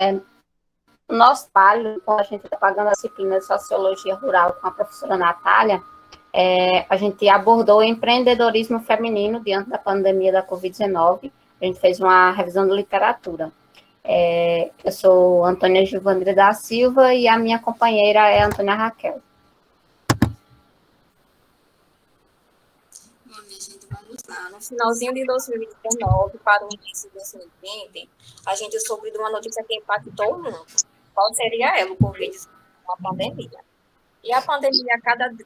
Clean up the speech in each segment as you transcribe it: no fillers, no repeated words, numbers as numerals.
O nosso trabalho, quando a gente está pagando a disciplina de Sociologia Rural com a professora Natália, a gente abordou o empreendedorismo feminino diante da pandemia da Covid-19. A gente fez uma revisão de literatura. Eu sou Antônia Gilvandre da Silva e a minha companheira é Antônia Raquel. Bom, minha gente, vamos lá. No finalzinho de 2019 para o início de 2020, a gente soube de uma notícia que impactou o mundo. Qual seria ela? O Covid-19, uma pandemia. E a pandemia,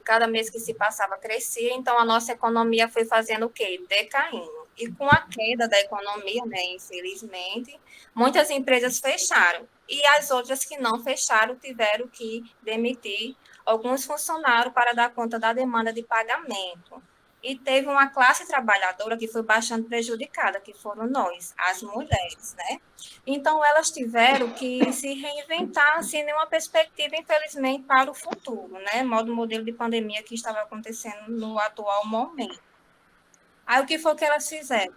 cada mês que se passava, crescia, então a nossa economia foi fazendo o quê? Decaindo. E com a queda da economia, né, infelizmente, muitas empresas fecharam. E as outras que não fecharam tiveram que demitir alguns funcionários para dar conta da demanda de pagamento. E teve uma classe trabalhadora que foi bastante prejudicada, que foram nós, as mulheres, né? Então, elas tiveram que se reinventar sem nenhuma perspectiva, infelizmente, para o futuro, né? Modo modelo de pandemia que estava acontecendo no atual momento. Aí, o que foi que elas fizeram?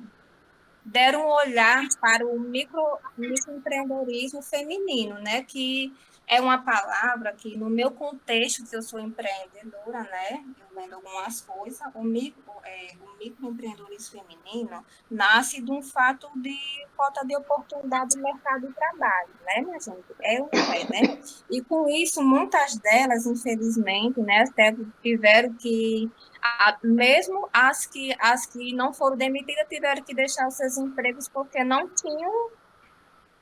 Deram um olhar para o microempreendedorismo feminino, né? Que é uma palavra que, no meu contexto, que eu sou empreendedora, né? Eu vendo algumas coisas, o microempreendedorismo feminino nasce de um fato de falta de oportunidade no mercado de trabalho, né, minha gente? É ou não é, né? E com isso, muitas delas, infelizmente, né, até tiveram que mesmo as que não foram demitidas tiveram que deixar os seus empregos porque não tinham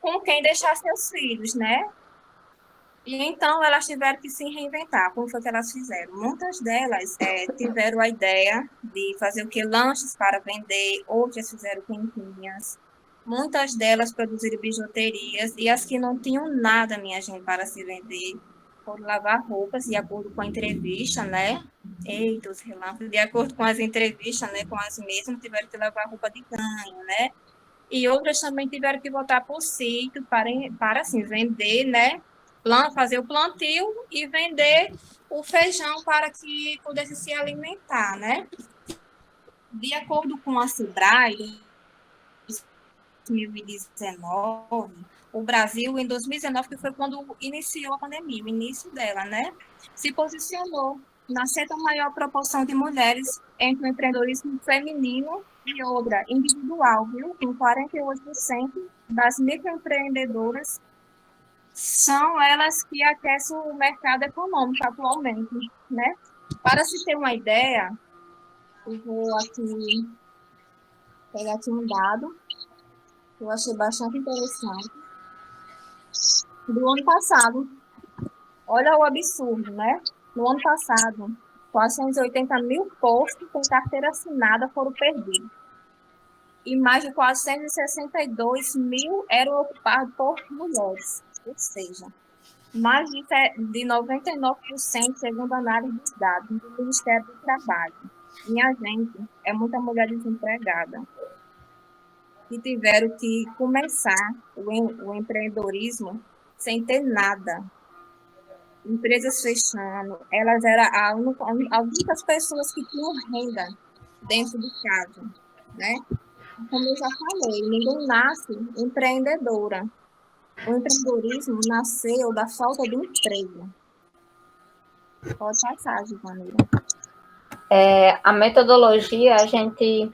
com quem deixar seus filhos, né? E então elas tiveram que se reinventar. Como foi que elas fizeram? Muitas delas tiveram a ideia de fazer o que? Lanches para vender, outras fizeram quentinhas. Muitas delas produziram bijuterias, e as que não tinham nada, minha gente, para se vender, foram lavar roupas, de acordo com a entrevista, né? Eita, os relâmpagos, de acordo com as entrevistas, né, com as mesmas, tiveram que lavar roupa de ganho, né? E outras também tiveram que voltar para o sítio para assim, vender, né? Fazer o plantio e vender o feijão para que pudesse se alimentar, né? De acordo com a Sebrae, em 2019, o Brasil, em 2019, que foi quando iniciou a pandemia, o início dela, né? Se posicionou na sexta maior proporção de mulheres entre o empreendedorismo feminino e outra individual, viu? Com 48% das microempreendedoras são elas que aquecem o mercado econômico atualmente, né? Para se ter uma ideia, eu vou aqui pegar aqui um dado que eu achei bastante interessante. Do ano passado, olha o absurdo, né? No ano passado, 480 mil postos com carteira assinada foram perdidos. E mais de 462 mil eram ocupados por mulheres. Ou seja, mais de 99%, segundo a análise dos dados do Ministério do Trabalho. Minha gente, é muita mulher desempregada que tiveram que começar o empreendedorismo sem ter nada. Empresas fechando, elas eram as únicas pessoas que tinham renda dentro de casa, né? Como eu já falei, ninguém nasce empreendedora. O empreendedorismo nasceu da falta de emprego. Pode passar, Givaneira. A metodologia, a gente,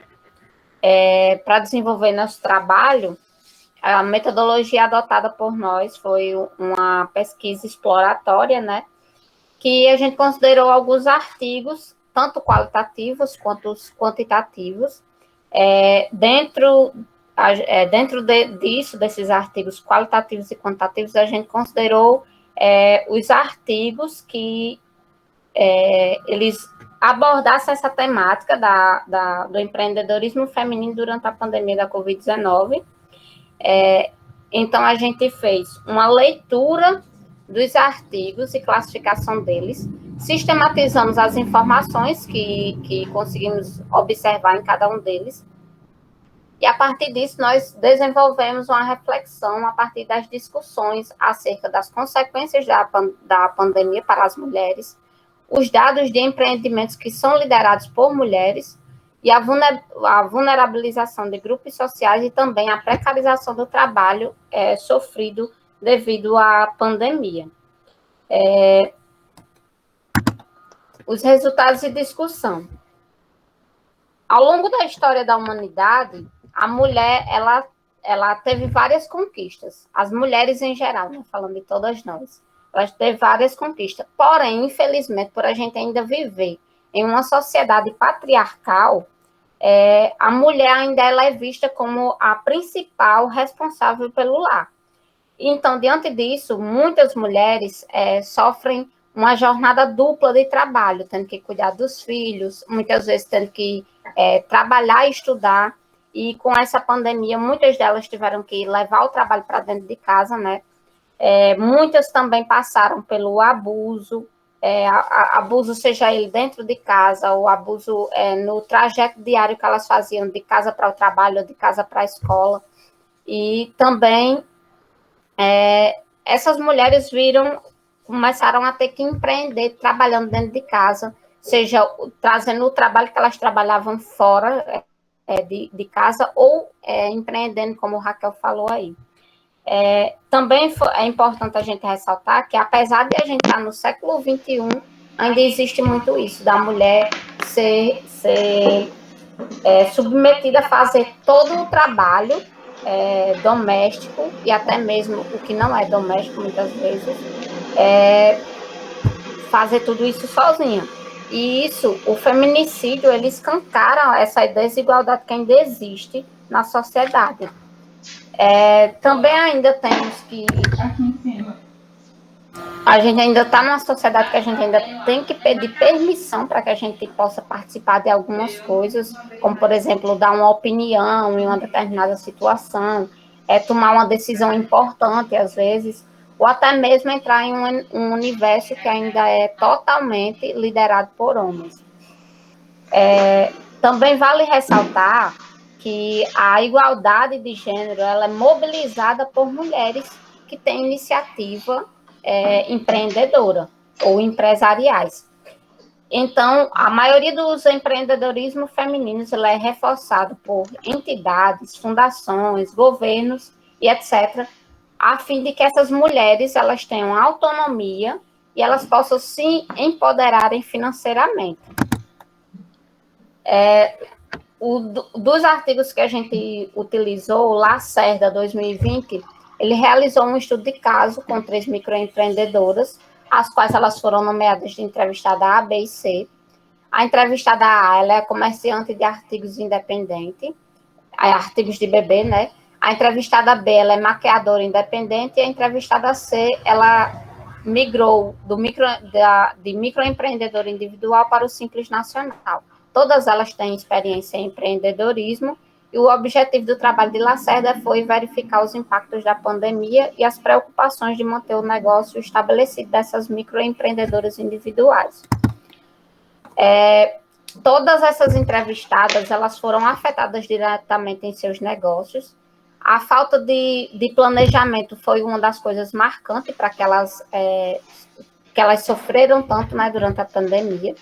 para desenvolver nosso trabalho, a metodologia adotada por nós foi uma pesquisa exploratória, né? Que a gente considerou alguns artigos, tanto qualitativos quanto os quantitativos. Dentro disso, desses artigos qualitativos e quantitativos, a gente considerou os artigos que eles abordassem essa temática do empreendedorismo feminino durante a pandemia da Covid-19. Então, a gente fez uma leitura dos artigos e classificação deles, sistematizamos as informações que conseguimos observar em cada um deles, e a partir disso nós desenvolvemos uma reflexão a partir das discussões acerca das consequências da pandemia para as mulheres, os dados de empreendimentos que são liderados por mulheres e a vulnerabilização de grupos sociais e também a precarização do trabalho sofrido devido à pandemia. Os resultados de discussão. Ao longo da história da humanidade, a mulher, ela teve várias conquistas. As mulheres em geral, né, falando de todas nós, elas teve várias conquistas. Porém, infelizmente, por a gente ainda viver em uma sociedade patriarcal, a mulher ainda ela é vista como a principal responsável pelo lar. Então, diante disso, muitas mulheres sofrem uma jornada dupla de trabalho, tendo que cuidar dos filhos, muitas vezes tendo que trabalhar e estudar, e com essa pandemia, muitas delas tiveram que levar o trabalho para dentro de casa, né? Muitas também passaram pelo abuso, abuso seja ele dentro de casa, ou abuso no trajeto diário que elas faziam de casa para o trabalho, ou de casa para a escola, e também essas mulheres começaram a ter que empreender trabalhando dentro de casa, seja trazendo o trabalho que elas trabalhavam fora de casa, ou empreendendo, como o Raquel falou aí. Também é importante a gente ressaltar que, apesar de a gente estar no século XXI, ainda existe muito isso, da mulher ser submetida a fazer todo o trabalho doméstico, e até mesmo o que não é doméstico, muitas vezes, fazer tudo isso sozinha. E isso, o feminicídio, ele escancara essa desigualdade que ainda existe na sociedade. Também ainda temos que... A gente ainda está numa sociedade que a gente ainda tem que pedir permissão para que a gente possa participar de algumas coisas, como, por exemplo, dar uma opinião em uma determinada situação, tomar uma decisão importante, às vezes, ou até mesmo entrar em um universo que ainda é totalmente liderado por homens. Também vale ressaltar que a igualdade de gênero ela é mobilizada por mulheres que têm iniciativa empreendedora ou empresariais. Então, a maioria dos empreendedorismos femininos é reforçado por entidades, fundações, governos e etc., a fim de que essas mulheres elas tenham autonomia e elas possam se empoderarem financeiramente. Dos artigos que a gente utilizou, o Lacerda 2020, ele realizou um estudo de caso com 3 microempreendedoras, as quais elas foram nomeadas de entrevistada A, B e C. A entrevistada A, ela é comerciante de artigos independente, artigos de bebê, né? A entrevistada B, ela é maquiadora independente, e a entrevistada C, ela migrou de microempreendedor individual para o Simples Nacional. Todas elas têm experiência em empreendedorismo, e o objetivo do trabalho de Lacerda foi verificar os impactos da pandemia e as preocupações de manter o negócio estabelecido dessas microempreendedoras individuais. Todas essas entrevistadas, elas foram afetadas diretamente em seus negócios. A falta de planejamento foi uma das coisas marcantes para que elas sofreram tanto, né, durante a pandemia.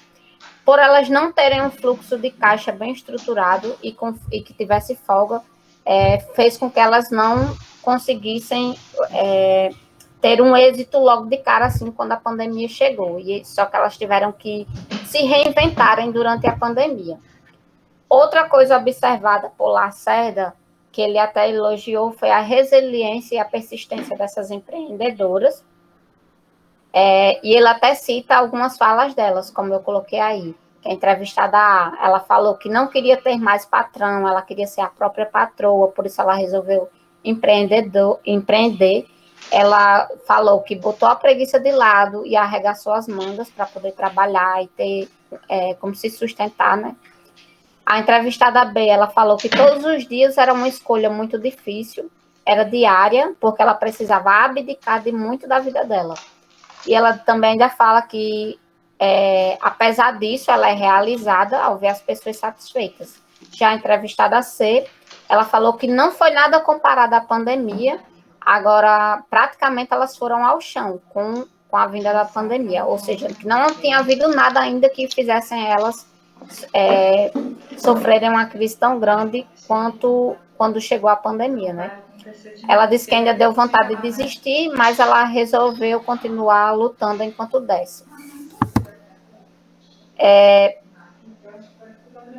Por elas não terem um fluxo de caixa bem estruturado e que tivesse folga, fez com que elas não conseguissem ter um êxito logo de cara, assim, quando a pandemia chegou. Só que elas tiveram que se reinventarem durante a pandemia. Outra coisa observada por Lacerda, que ele até elogiou, foi a resiliência e a persistência dessas empreendedoras. E ele até cita algumas falas delas, como eu coloquei aí. Que a entrevistada A, ela falou que não queria ter mais patrão, ela queria ser a própria patroa, por isso ela resolveu empreender. Ela falou que botou a preguiça de lado e arregaçou as mangas para poder trabalhar e ter como se sustentar, né? A entrevistada B, ela falou que todos os dias era uma escolha muito difícil, era diária, porque ela precisava abdicar de muito da vida dela. E ela também ainda fala que, apesar disso, ela é realizada ao ver as pessoas satisfeitas. Já a entrevistada C, ela falou que não foi nada comparado à pandemia, agora praticamente elas foram ao chão com a vinda da pandemia, ou seja, que não tinha havido nada ainda que fizessem elas sofrerem uma crise tão grande quanto quando chegou a pandemia, né? Ela disse que ainda deu vontade de desistir, mas ela resolveu continuar lutando enquanto desse.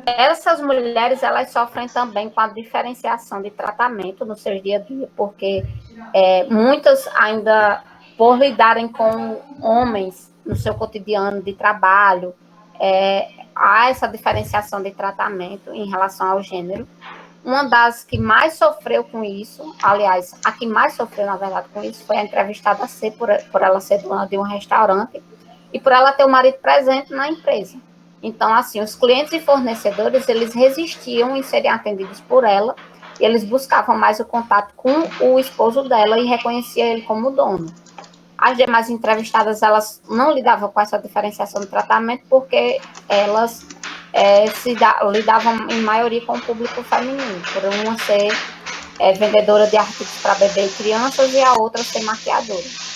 Essas mulheres, elas sofrem também com a diferenciação de tratamento no seu dia a dia, porque muitas ainda, por lidarem com homens no seu cotidiano de trabalho, há essa diferenciação de tratamento em relação ao gênero. Uma das que mais sofreu com isso, aliás, a que mais sofreu, na verdade, com isso, foi a entrevistada C, por ela ser dona de um restaurante e por ela ter o marido presente na empresa. Então, assim, os clientes e fornecedores, eles resistiam em serem atendidos por ela, e eles buscavam mais o contato com o esposo dela e reconheciam ele como dono. As demais entrevistadas, elas não lidavam com essa diferenciação de tratamento, porque elas lidavam, em maioria, com o público feminino, por uma ser vendedora de artigos para bebê e crianças, e a outra ser maquiadora.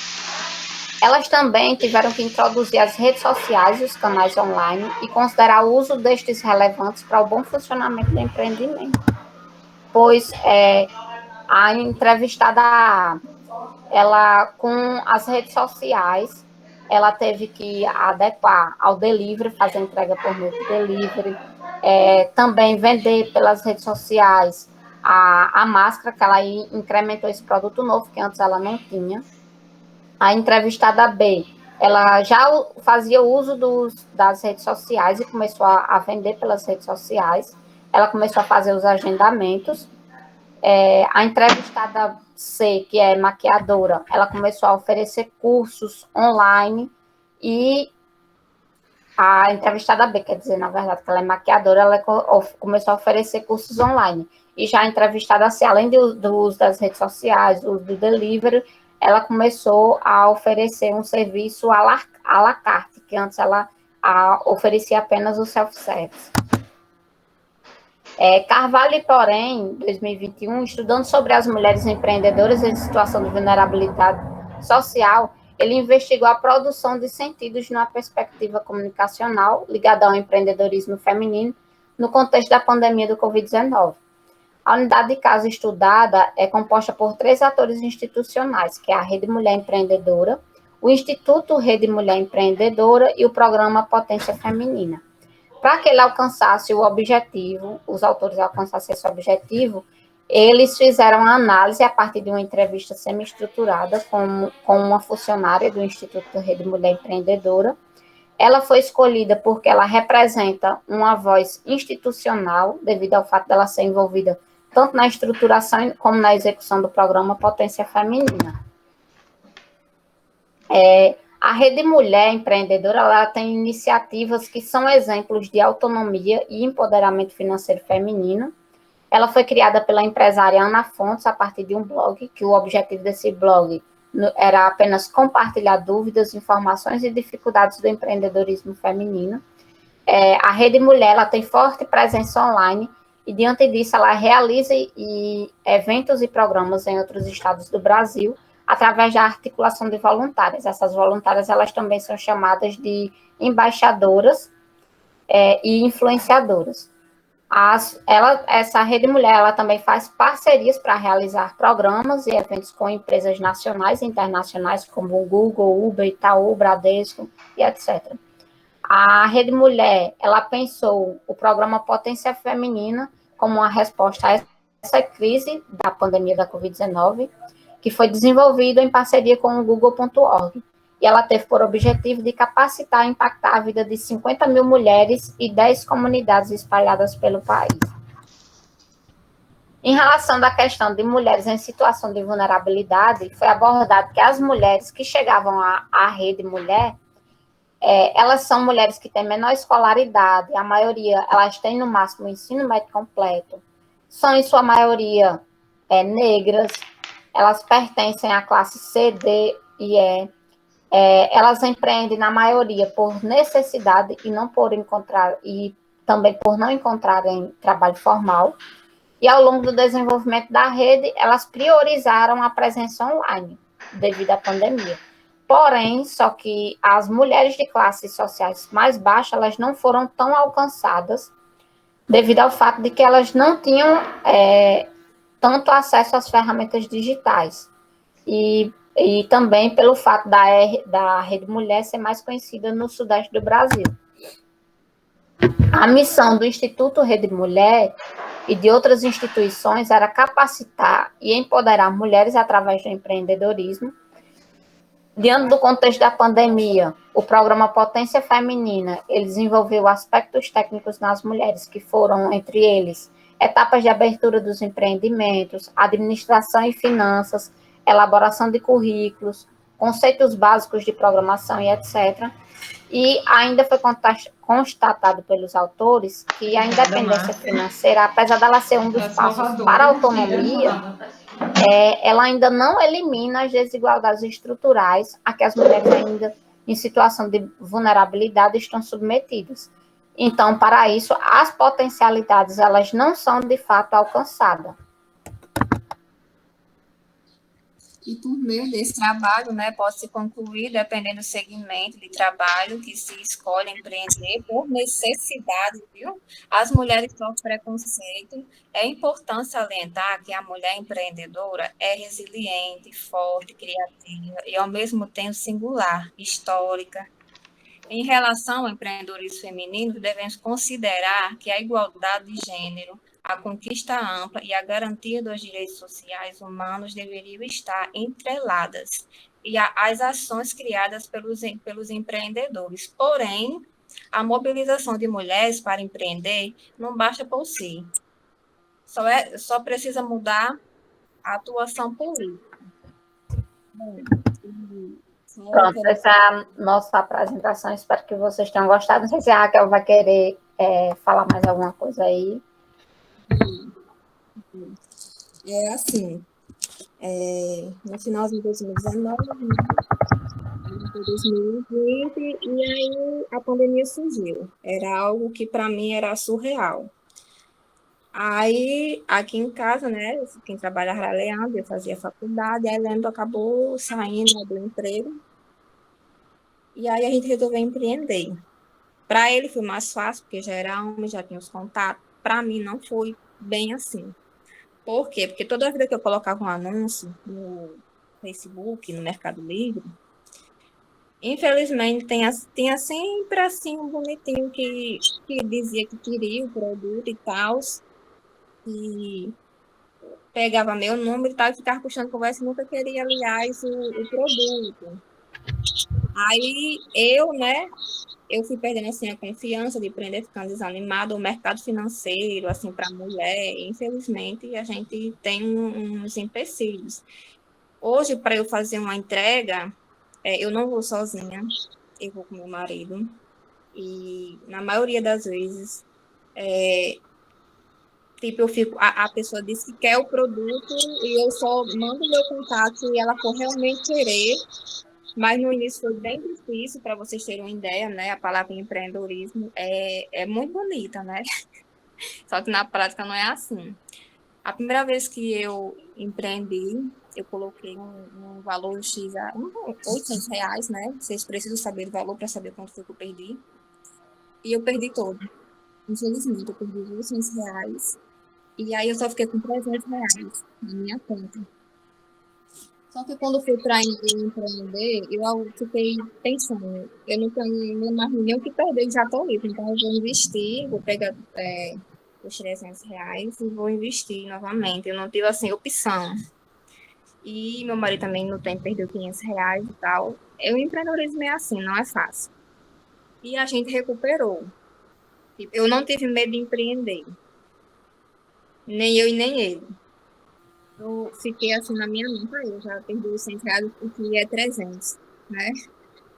Elas também tiveram que introduzir as redes sociais e os canais online e considerar o uso destes relevantes para o bom funcionamento do empreendimento. Pois a entrevistada, ela, com as redes sociais, ela teve que adequar ao delivery, fazer entrega por meio de delivery, também vender pelas redes sociais a máscara, que ela incrementou esse produto novo, que antes ela não tinha. A entrevistada B, ela já fazia uso das redes sociais e começou a vender pelas redes sociais. Ela começou a fazer os agendamentos. A entrevistada C, que é maquiadora, ela começou a oferecer cursos online. E a entrevistada B, quer dizer, na verdade, que ela é maquiadora, ela começou a oferecer cursos online. E já a entrevistada C, além do uso das redes sociais, do uso do delivery, ela começou a oferecer um serviço à la carte, que antes ela oferecia apenas o self-service. Carvalho, porém, em 2021, estudando sobre as mulheres empreendedoras em situação de vulnerabilidade social, ele investigou a produção de sentidos numa perspectiva comunicacional ligada ao empreendedorismo feminino no contexto da pandemia do Covid-19. A unidade de caso estudada é composta por 3 atores institucionais, que é a Rede Mulher Empreendedora, o Instituto Rede Mulher Empreendedora e o Programa Potência Feminina. Para que ele alcançasse o objetivo, os autores alcançassem esse objetivo, eles fizeram a análise a partir de uma entrevista semi-estruturada com uma funcionária do Instituto Rede Mulher Empreendedora. Ela foi escolhida porque ela representa uma voz institucional, devido ao fato dela ser envolvida tanto na estruturação como na execução do programa Potência Feminina. A Rede Mulher Empreendedora, ela tem iniciativas que são exemplos de autonomia e empoderamento financeiro feminino. Ela foi criada pela empresária Ana Fontes a partir de um blog, que o objetivo desse blog era apenas compartilhar dúvidas, informações e dificuldades do empreendedorismo feminino. A Rede Mulher, ela tem forte presença online e, diante disso, ela realiza eventos e programas em outros estados do Brasil, através da articulação de voluntárias. Essas voluntárias, elas também são chamadas de embaixadoras e influenciadoras. Essa Rede Mulher, ela também faz parcerias para realizar programas e eventos com empresas nacionais e internacionais, como o Google, Uber, Itaú, Bradesco e etc. A Rede Mulher, ela pensou o programa Potência Feminina como uma resposta a essa crise da pandemia da Covid-19, que foi desenvolvido em parceria com o Google.org. E ela teve por objetivo de capacitar e impactar a vida de 50 mil mulheres e 10 comunidades espalhadas pelo país. Em relação à questão de mulheres em situação de vulnerabilidade, foi abordado que as mulheres que chegavam à Rede Mulher, elas são mulheres que têm menor escolaridade, a maioria, elas têm no máximo o ensino médio completo, são em sua maioria negras, elas pertencem à classe C, D e E, elas empreendem na maioria por necessidade e não por encontrar, e também por não encontrarem trabalho formal. E ao longo do desenvolvimento da rede, elas priorizaram a presença online devido à pandemia. Porém, só que as mulheres de classes sociais mais baixas, elas não foram tão alcançadas devido ao fato de que elas não tinham tanto acesso às ferramentas digitais. E também pelo fato da Rede Mulher ser mais conhecida no Sudeste do Brasil. A missão do Instituto Rede Mulher e de outras instituições era capacitar e empoderar mulheres através do empreendedorismo. Diante do contexto da pandemia, o programa Potência Feminina, ele desenvolveu aspectos técnicos nas mulheres, que foram, entre eles, etapas de abertura dos empreendimentos, administração e finanças, elaboração de currículos, conceitos básicos de programação e etc. E ainda foi constatado pelos autores que a independência financeira, apesar dela ser um dos passos para a autonomia, ela ainda não elimina as desigualdades estruturais a que as mulheres ainda em situação de vulnerabilidade estão submetidas. Então, para isso, as potencialidades elas não são de fato alcançadas. E por meio desse trabalho, né, pode se concluir, dependendo do segmento de trabalho que se escolhe empreender por necessidade, viu? As mulheres sofrem preconceito. É importante salientar que a mulher empreendedora é resiliente, forte, criativa e, ao mesmo tempo, singular, histórica. Em relação ao empreendedorismo feminino, devemos considerar que a igualdade de gênero, a conquista ampla e a garantia dos direitos sociais humanos deveriam estar entreladas e as ações criadas pelos empreendedores. Porém, a mobilização de mulheres para empreender não basta por si. Só precisa mudar a atuação política. Pronto, essa é a nossa apresentação. Espero que vocês tenham gostado. Não sei se a Raquel vai querer falar mais alguma coisa aí. É assim, no final de 2019, 2020, e aí a pandemia surgiu. Era algo que para mim era surreal. Aí, aqui em casa, né, quem trabalhava era Leandro, eu fazia faculdade, aí Leandro acabou saindo do emprego, e aí a gente resolveu empreender. Para ele foi mais fácil, porque já era homem, já tinha os contatos. Para mim não foi bem assim. Por quê? Porque toda vida que eu colocava um anúncio no Facebook, no Mercado Livre, infelizmente tinha sempre assim um bonitinho que dizia que queria o produto e tal, e pegava meu número e tal, e ficava puxando conversa e nunca queria, aliás, o produto. Aí eu, né, eu fui perdendo assim a confiança de empreender, ficando desanimada. O mercado financeiro, assim, para mulher, infelizmente, a gente tem uns empecilhos. Hoje, para eu fazer uma entrega, eu não vou sozinha, eu vou com meu marido. E na maioria das vezes, tipo, eu fico, a pessoa diz que quer o produto e eu só mando meu contato se ela for realmente querer. Mas no início foi bem difícil, para vocês terem uma ideia, né? A palavra empreendedorismo é muito bonita, né? Só que na prática não é assim. A primeira vez que eu empreendi, eu coloquei um valor X, R$ 800, né? Vocês precisam saber o valor para saber quanto foi que eu perdi. E eu perdi todo. Infelizmente, eu perdi R$ 800. E aí eu só fiquei com R$ 300 na minha conta. Só que quando fui para empreender, eu fiquei pensando, eu não tenho mais nenhum que perder, já estou livre, então eu vou investir, vou pegar os R$ 300 e vou investir novamente. Eu não tive, assim, opção. E meu marido também não tem, perdeu R$ 500 e tal. O empreendedorismo é assim, não é fácil. E a gente recuperou. Eu não tive medo de empreender. Nem eu e nem ele. Eu fiquei assim na minha mente, eu já perdi os R$ 100, o que é 300, né?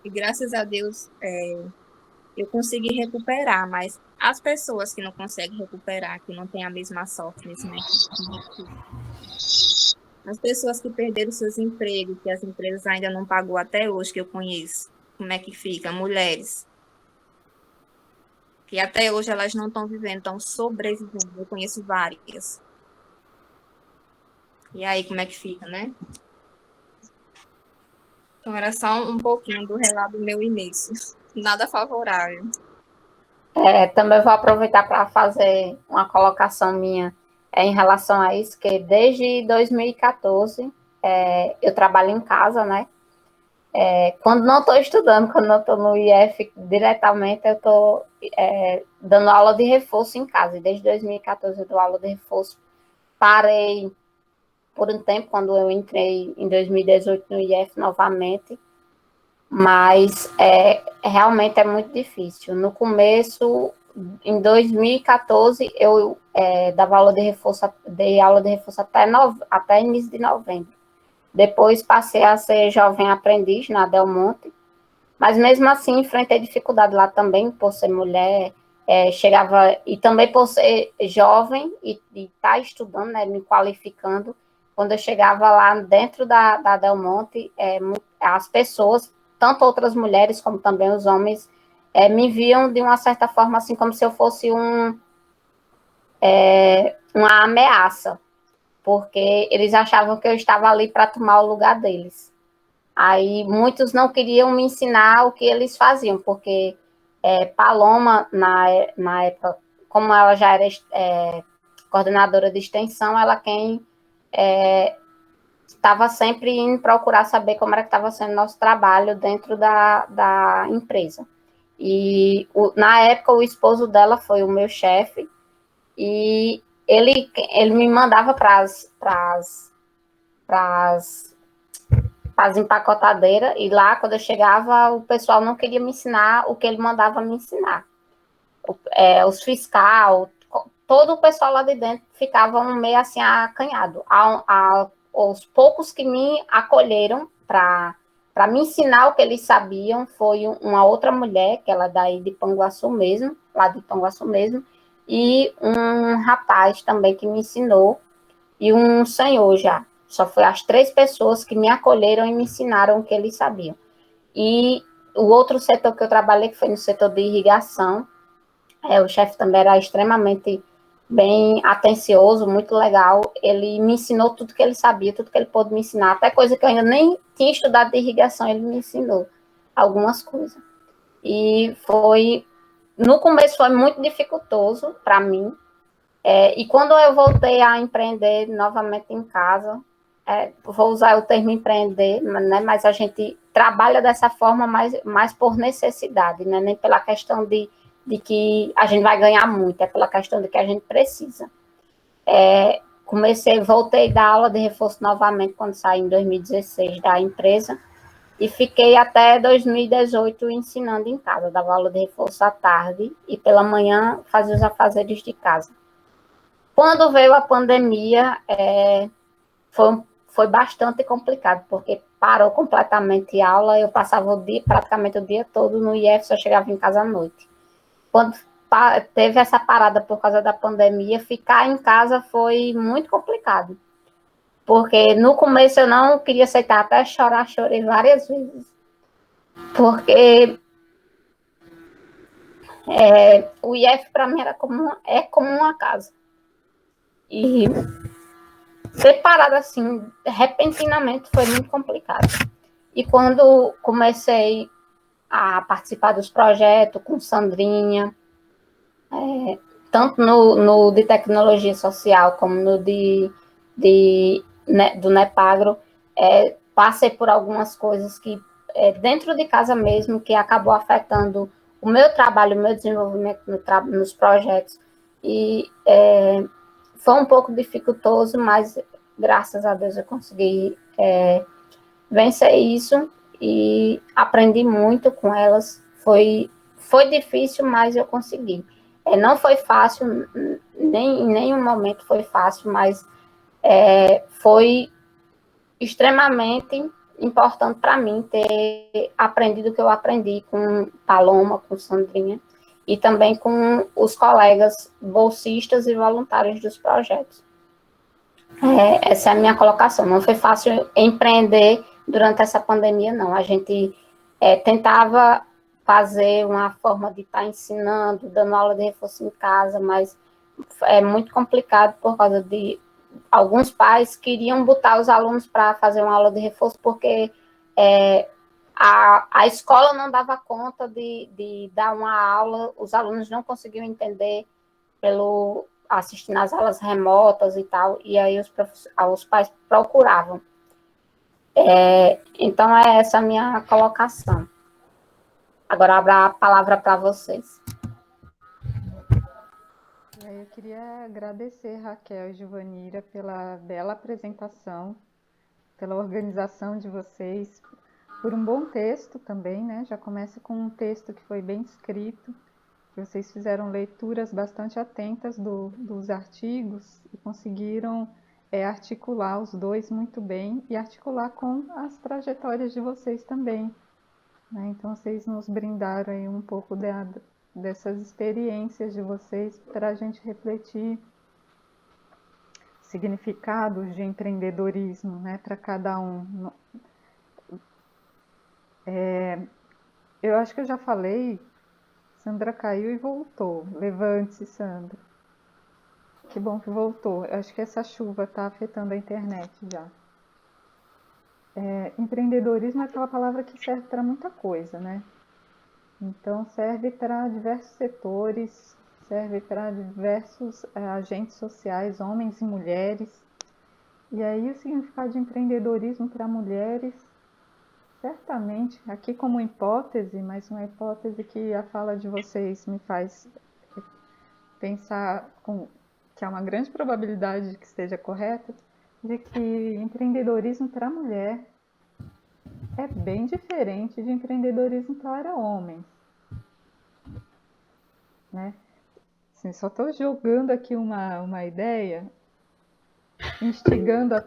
E graças a Deus eu consegui recuperar, mas as pessoas que não conseguem recuperar, que não têm a mesma sorte nesse mercado, as pessoas que perderam seus empregos, que as empresas ainda não pagou até hoje, que eu conheço, como é que fica? Mulheres, que até hoje elas não estão vivendo, estão sobrevivendo, eu conheço várias. E aí, como é que fica, né? Então, era só um pouquinho do relato do meu início. Nada favorável. Também vou aproveitar para fazer uma colocação minha. em relação a isso, que desde 2014 eu trabalho em casa, né? Quando não estou estudando, quando não estou no IF diretamente, eu estou dando aula de reforço em casa. E desde 2014 eu dou aula de reforço. Parei por um tempo, quando eu entrei em 2018 no IF novamente, mas realmente é muito difícil. No começo, em 2014, eu dava aula de reforço, dei aula de reforço até início de novembro. Depois passei a ser jovem aprendiz na Del Monte, mas mesmo assim enfrentei dificuldade lá também, por ser mulher, chegava, e também por ser jovem e estar estudando, né, me qualificando. Quando eu chegava lá dentro da Del Monte, as pessoas, tanto outras mulheres como também os homens, me viam de uma certa forma assim, como se eu fosse uma ameaça, porque eles achavam que eu estava ali para tomar o lugar deles. Aí muitos não queriam me ensinar o que eles faziam, porque Paloma, na época, como ela já era coordenadora de extensão, ela quem estava sempre indo procurar saber como era que estava sendo nosso trabalho dentro da empresa. E na época o esposo dela foi o meu chefe, e ele me mandava para as empacotadeiras, e lá, quando eu chegava, o pessoal não queria me ensinar o que ele mandava me ensinar. Os fiscal, todo o pessoal lá de dentro ficavam meio assim acanhado. Os poucos que me acolheram para me ensinar o que eles sabiam foi uma outra mulher, que ela é daí de Panguaçu mesmo, lá de Panguaçu mesmo, e um rapaz também que me ensinou, e um senhor já. Só foi as 3 pessoas que me acolheram e me ensinaram o que eles sabiam. E o outro setor que eu trabalhei, que foi no setor de irrigação, o chefe também era extremamente bem atencioso, muito legal. Ele me ensinou tudo que ele sabia, tudo que ele pôde me ensinar, até coisa que eu ainda nem tinha estudado de irrigação, ele me ensinou algumas coisas. E no começo foi muito dificultoso para mim, e quando eu voltei a empreender novamente em casa, vou usar o termo empreender, né, mas a gente trabalha dessa forma mais por necessidade, né, nem pela questão de que a gente vai ganhar muito, é pela questão de que a gente precisa. Voltei a dar aula de reforço novamente quando saí em 2016 da empresa, e fiquei até 2018 ensinando em casa, dava aula de reforço à tarde, e pela manhã fazia os afazeres de casa. Quando veio a pandemia, foi bastante complicado, porque parou completamente a aula, eu passava praticamente o dia todo no IF, só chegava em casa à noite. Quando teve essa parada por causa da pandemia, ficar em casa foi muito complicado, porque no começo eu não queria aceitar, até chorar, chorei várias vezes, porque o IF para mim era como uma casa. E ser parada assim, repentinamente, foi muito complicado. E quando comecei a participar dos projetos com Sandrinha, tanto no de tecnologia social como no do Nepagro, passei por algumas coisas que, dentro de casa mesmo, que acabou afetando o meu trabalho, o meu desenvolvimento nos projetos. E foi um pouco dificultoso, mas graças a Deus eu consegui vencer isso e aprendi muito com elas. Foi difícil, mas eu consegui. Não foi fácil, nem em nenhum momento foi fácil, mas foi extremamente importante para mim ter aprendido o que eu aprendi com Paloma, com Sandrinha, e também com os colegas bolsistas e voluntários dos projetos. Essa é a minha colocação. Não foi fácil empreender durante essa pandemia, não. A gente tentava fazer uma forma de estar ensinando, dando aula de reforço em casa, mas é muito complicado por causa de alguns pais queriam botar os alunos para fazer uma aula de reforço porque a escola não dava conta de dar uma aula, os alunos não conseguiam entender assistindo às aulas remotas e tal, e aí os pais procuravam. Então, é essa a minha colocação. Agora, abro a palavra para vocês. Eu queria agradecer, Raquel e Giovanira, pela bela apresentação, pela organização de vocês, por um bom texto também, né? Já começa com um texto que foi bem escrito, vocês fizeram leituras bastante atentas dos artigos e conseguiram articular os dois muito bem e articular com as trajetórias de vocês também, né? Então, vocês nos brindaram aí um pouco dessas experiências de vocês para a gente refletir significados de empreendedorismo, né, para cada um. Eu acho que eu já falei, Sandra caiu e voltou. Levante-se, Sandra. Que bom que voltou. Eu acho que essa chuva está afetando a internet já. Empreendedorismo é aquela palavra que serve para muita coisa, né? Então, serve para diversos setores, serve para diversos agentes sociais, homens e mulheres. E aí, o significado de empreendedorismo para mulheres, certamente, aqui como hipótese, mas uma hipótese que a fala de vocês me faz pensar que há uma grande probabilidade de que esteja correta, de que empreendedorismo para mulher é bem diferente de empreendedorismo para homens, né? Assim, só estou jogando aqui uma ideia, instigando a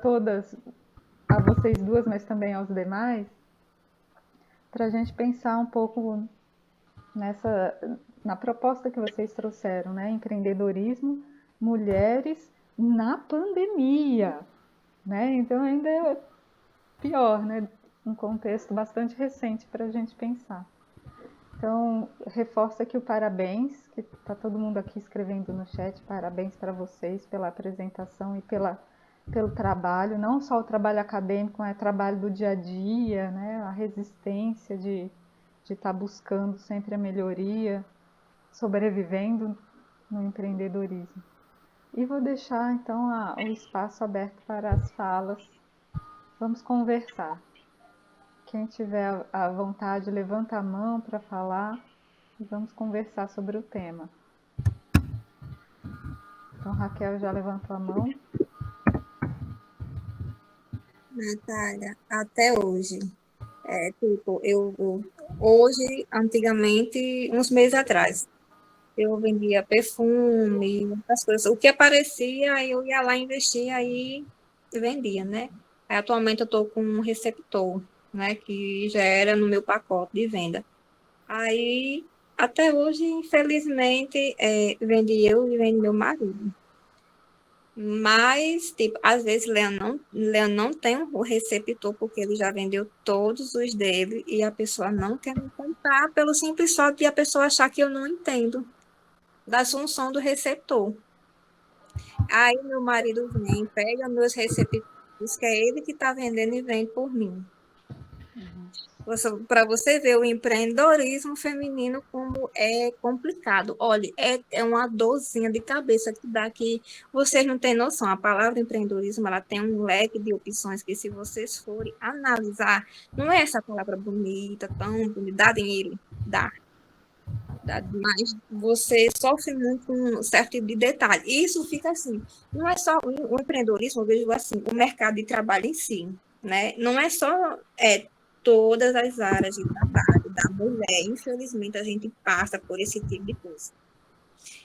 vocês duas, mas também aos demais, para a gente pensar um pouco na proposta que vocês trouxeram, né? Empreendedorismo, mulheres na pandemia, né? Então ainda é pior, né? Um contexto bastante recente para a gente pensar. Então, reforço aqui o parabéns, que está todo mundo aqui escrevendo no chat, parabéns para vocês pela apresentação e pelo trabalho, não só o trabalho acadêmico, mas o trabalho do dia a dia, né? A resistência de estar buscando sempre a melhoria, sobrevivendo no empreendedorismo. E vou deixar, então, o espaço aberto para as falas. Vamos conversar. Quem tiver a vontade, levanta a mão para falar e vamos conversar sobre o tema. Então, Raquel já levantou a mão. Natália, até hoje. Hoje, antigamente, uns meses atrás, eu vendia perfume, outras coisas. O que aparecia, eu ia lá investir, aí vendia, né? Aí, atualmente, eu estou com um receptor, né? Que já era no meu pacote de venda. Aí, até hoje, infelizmente, vendi eu e vende meu marido. Mas, tipo, às vezes Leão não tem o receptor porque ele já vendeu todos os dele e a pessoa não quer me comprar pelo simples fato de a pessoa achar que eu não entendo da função do receptor. Aí meu marido vem, pega meus receptores, que é ele que está vendendo e vende por mim. Para você ver o empreendedorismo feminino como é complicado. Olha, é uma dorzinha de cabeça que dá que vocês não têm noção. A palavra empreendedorismo, ela tem um leque de opções que, se vocês forem analisar, não é essa palavra bonita, tão bonita, dá dinheiro, dá. Mas você sofre muito com um certo tipo de detalhe. Isso fica assim, não é só o empreendedorismo, eu vejo assim, o mercado de trabalho em si, né? Não é só todas as áreas de trabalho da mulher, infelizmente a gente passa por esse tipo de coisa.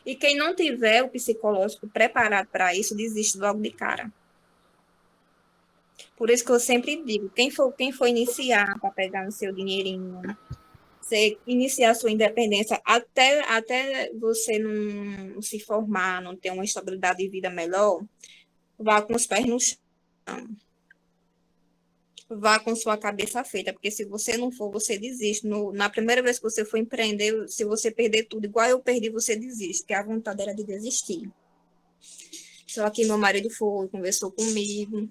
E quem não tiver o psicológico preparado para isso, desiste logo de cara. Por isso que eu sempre digo, quem for iniciar para pegar no seu dinheirinho, você iniciar a sua independência até você não se formar, não ter uma estabilidade de vida melhor, vá com os pés no chão. Vá com sua cabeça feita, porque se você não for, você desiste. Na primeira vez que você for empreender, se você perder tudo, igual eu perdi, você desiste, porque a vontade era de desistir. Só que meu marido foi, conversou comigo,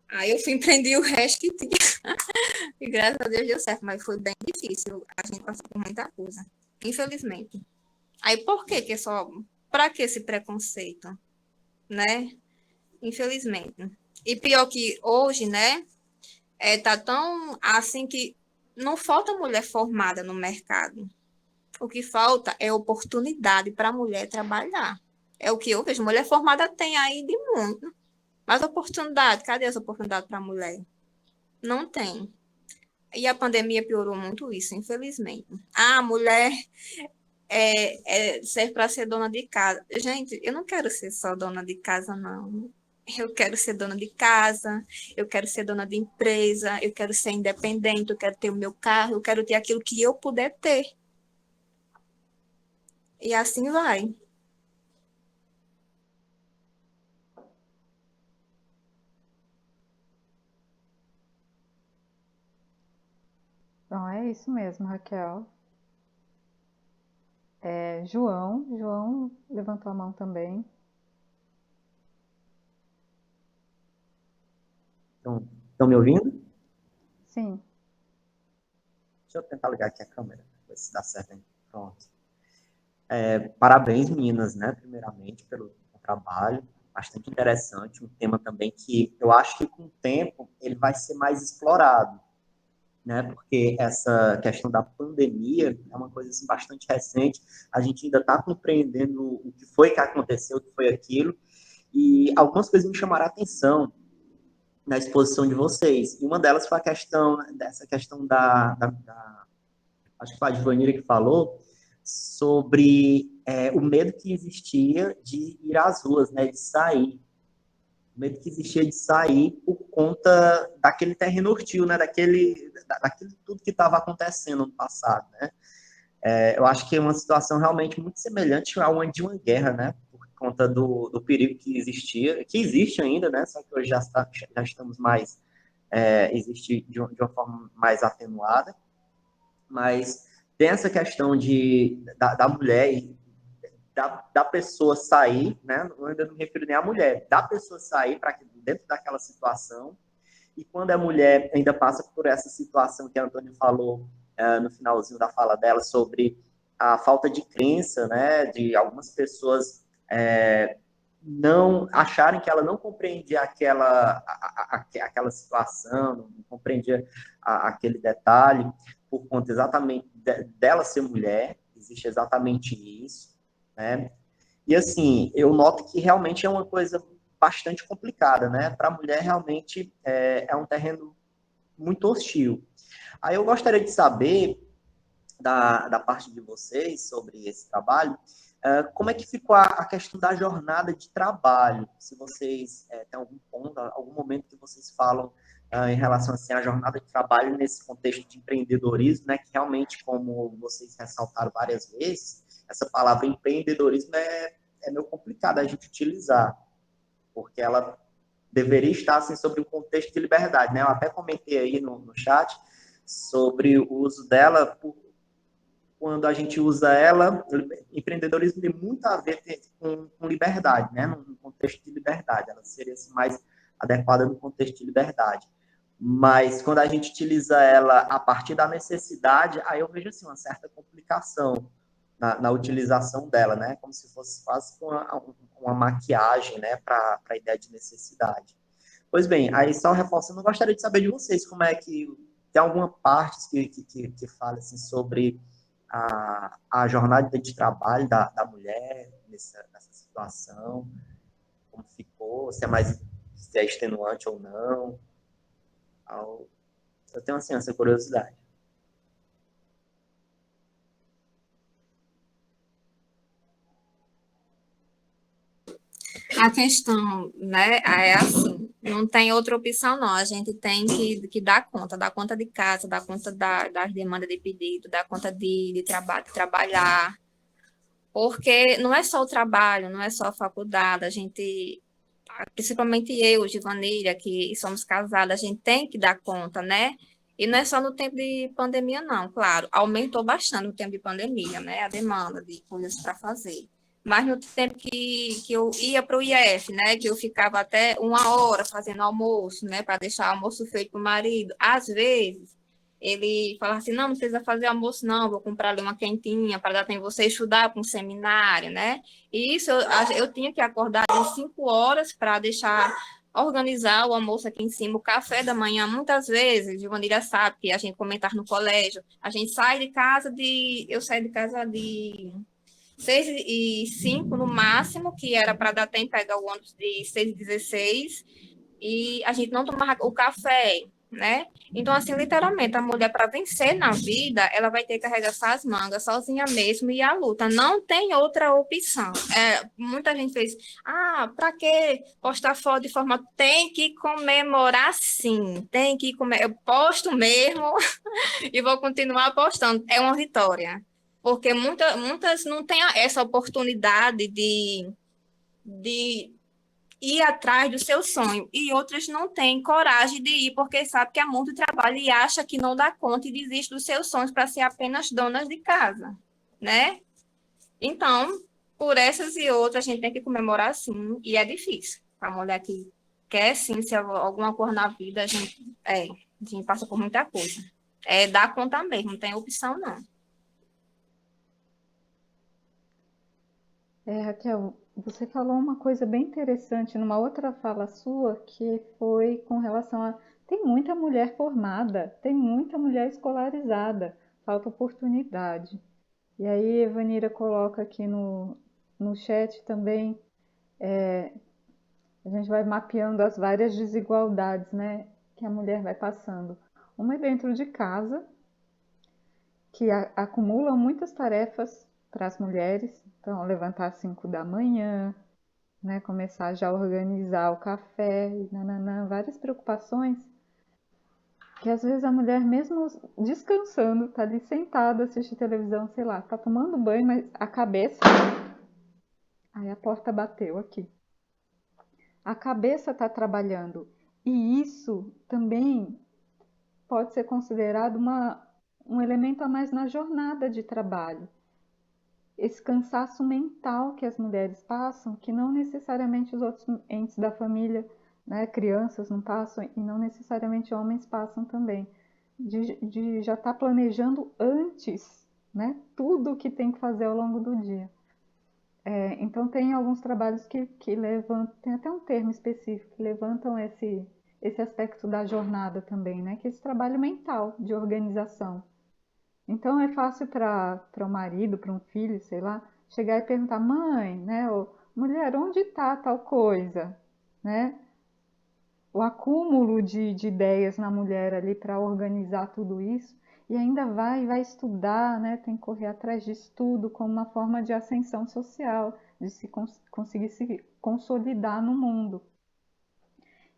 aí eu fui empreender o resto que tinha. E graças a Deus deu certo, mas foi bem difícil. A gente passou por muita coisa, infelizmente. Aí por que é só para que esse preconceito, né? Infelizmente. E pior que hoje, né? Tá tão assim que não falta mulher formada no mercado. O que falta é oportunidade para a mulher trabalhar. É o que eu vejo. Mulher formada tem aí de muito. Mas oportunidade, cadê essa oportunidade para a mulher? Não tem. E a pandemia piorou muito isso, infelizmente. A mulher serve para ser dona de casa. Gente, eu não quero ser só dona de casa, não. Eu quero ser dona de casa, eu quero ser dona de empresa, eu quero ser independente, eu quero ter o meu carro, eu quero ter aquilo que eu puder ter. E assim vai. Então é isso mesmo, Raquel. João levantou a mão também. Estão me ouvindo? Sim. Deixa eu tentar ligar aqui a câmera, ver se dá certo aí. Pronto. Parabéns, meninas, né? Primeiramente, pelo trabalho. Bastante interessante. Um tema também que eu acho que com o tempo ele vai ser mais explorado, né? Porque essa questão da pandemia é uma coisa assim, bastante recente. A gente ainda está compreendendo o que foi que aconteceu, o que foi aquilo. E algumas coisas me chamaram a atenção na exposição de vocês. E uma delas foi a questão, dessa questão acho que foi a Givanira que falou, sobre o medo que existia de ir às ruas, né, de sair. O medo que existia de sair por conta daquele terreno hostil, né, daquilo tudo que estava acontecendo no passado, né. Eu acho que é uma situação realmente muito semelhante a uma de uma guerra, né, por conta do perigo que existia, que existe ainda, né, só que hoje já estamos mais, existe de uma forma mais atenuada, mas tem essa questão da mulher, da pessoa sair, né? Eu ainda não me refiro nem à mulher, da pessoa sair para dentro daquela situação, e quando a mulher ainda passa por essa situação que a Antônia falou no finalzinho da fala dela, sobre a falta de crença, né? De algumas pessoas não acharem que ela não compreendia aquela situação, não compreendia aquele detalhe, por conta exatamente dela ser mulher, existe exatamente isso, né? E assim, eu noto que realmente é uma coisa bastante complicada, né? Para a mulher realmente é um terreno muito hostil. Aí eu gostaria de saber da parte de vocês sobre esse trabalho, como é que ficou a questão da jornada de trabalho? Se vocês têm algum ponto, algum momento que vocês falam em relação assim, à jornada de trabalho nesse contexto de empreendedorismo, né, que realmente, como vocês ressaltaram várias vezes, essa palavra empreendedorismo é meio complicada a gente utilizar, porque ela deveria estar assim, sobre o contexto de liberdade. Né? Eu até comentei aí no chat sobre o uso dela quando a gente usa ela, empreendedorismo tem muito a ver com liberdade, né? Num contexto de liberdade. Ela seria assim, mais adequada no contexto de liberdade. Mas quando a gente utiliza ela a partir da necessidade, aí eu vejo assim, uma certa complicação na utilização dela, né? Como se fosse quase uma maquiagem, né? Para a ideia de necessidade. Pois bem, aí só reforçando, eu gostaria de saber de vocês como é que tem alguma parte que fala assim, sobre a jornada de trabalho da mulher nessa situação, como ficou, se é extenuante ou não. Eu tenho assim, essa curiosidade. A questão, né, é assim, não tem outra opção, não. A gente tem que dar conta de casa, dar conta das demandas de pedido, dar conta de trabalhar, porque não é só o trabalho, não é só a faculdade, a gente, principalmente eu, Givaneira, que somos casadas, a gente tem que dar conta, né? E não é só no tempo de pandemia, não, claro, aumentou bastante no tempo de pandemia, né? A demanda de coisas para fazer. Mas no tempo que eu ia para o IF, né? Que eu ficava até 1 hora fazendo almoço, né? Para deixar o almoço feito para o marido. Às vezes, ele falava assim, não precisa fazer almoço, não, vou comprar ali uma quentinha para dar tempo de você estudar para um seminário, né? E isso eu tinha que acordar às 5 horas para deixar organizar o almoço aqui em cima, o café da manhã, muitas vezes, Givanilha sabe que a gente comentar no colégio, a gente eu saio de casa de 6h05 no máximo, que era para dar tempo de pegar o ônibus de 6h16, e a gente não tomava o café, né? Então, assim, literalmente, a mulher, para vencer na vida, ela vai ter que arregaçar as mangas sozinha mesmo e a luta. Não tem outra opção. Muita gente fez, para que postar foto de forma... Tem que comemorar, sim. Tem que comemorar. Eu posto mesmo e vou continuar postando. É uma vitória. Porque muitas não têm essa oportunidade de ir atrás do seu sonho, e outras não têm coragem de ir porque sabe que é muito trabalho e acha que não dá conta e desiste dos seus sonhos para ser apenas donas de casa, né? Então, por essas e outras, a gente tem que comemorar sim, e é difícil. A mulher que quer sim ser alguma coisa na vida, a gente passa por muita coisa. É dar conta mesmo, não tem opção não. Raquel, você falou uma coisa bem interessante numa outra fala sua, que foi com relação a. Tem muita mulher formada, tem muita mulher escolarizada, falta oportunidade. E aí, Evanira coloca aqui no chat também, a gente vai mapeando as várias desigualdades, né, que a mulher vai passando. Uma é dentro de casa, que acumulam muitas tarefas para as mulheres, então levantar às 5 da manhã, né, começar já a organizar o café, nananã, várias preocupações que às vezes a mulher mesmo descansando, tá ali sentada, assiste televisão, sei lá, tá tomando banho, mas a cabeça... Aí a porta bateu aqui. A cabeça tá trabalhando. E isso também pode ser considerado um elemento a mais na jornada de trabalho. Esse cansaço mental que as mulheres passam, que não necessariamente os outros entes da família, né, crianças não passam e não necessariamente homens passam também. De já estar planejando antes, né, tudo o que tem que fazer ao longo do dia. Então tem alguns trabalhos que levantam, tem até um termo específico, que levantam esse aspecto da jornada também, né, que é esse trabalho mental de organização. Então é fácil para o marido, para um filho, sei lá, chegar e perguntar, mãe, né, ou, mulher, onde está tal coisa, né? O acúmulo de ideias na mulher ali para organizar tudo isso, e ainda vai estudar, né? Tem que correr atrás de estudo como uma forma de ascensão social, de conseguir se consolidar no mundo.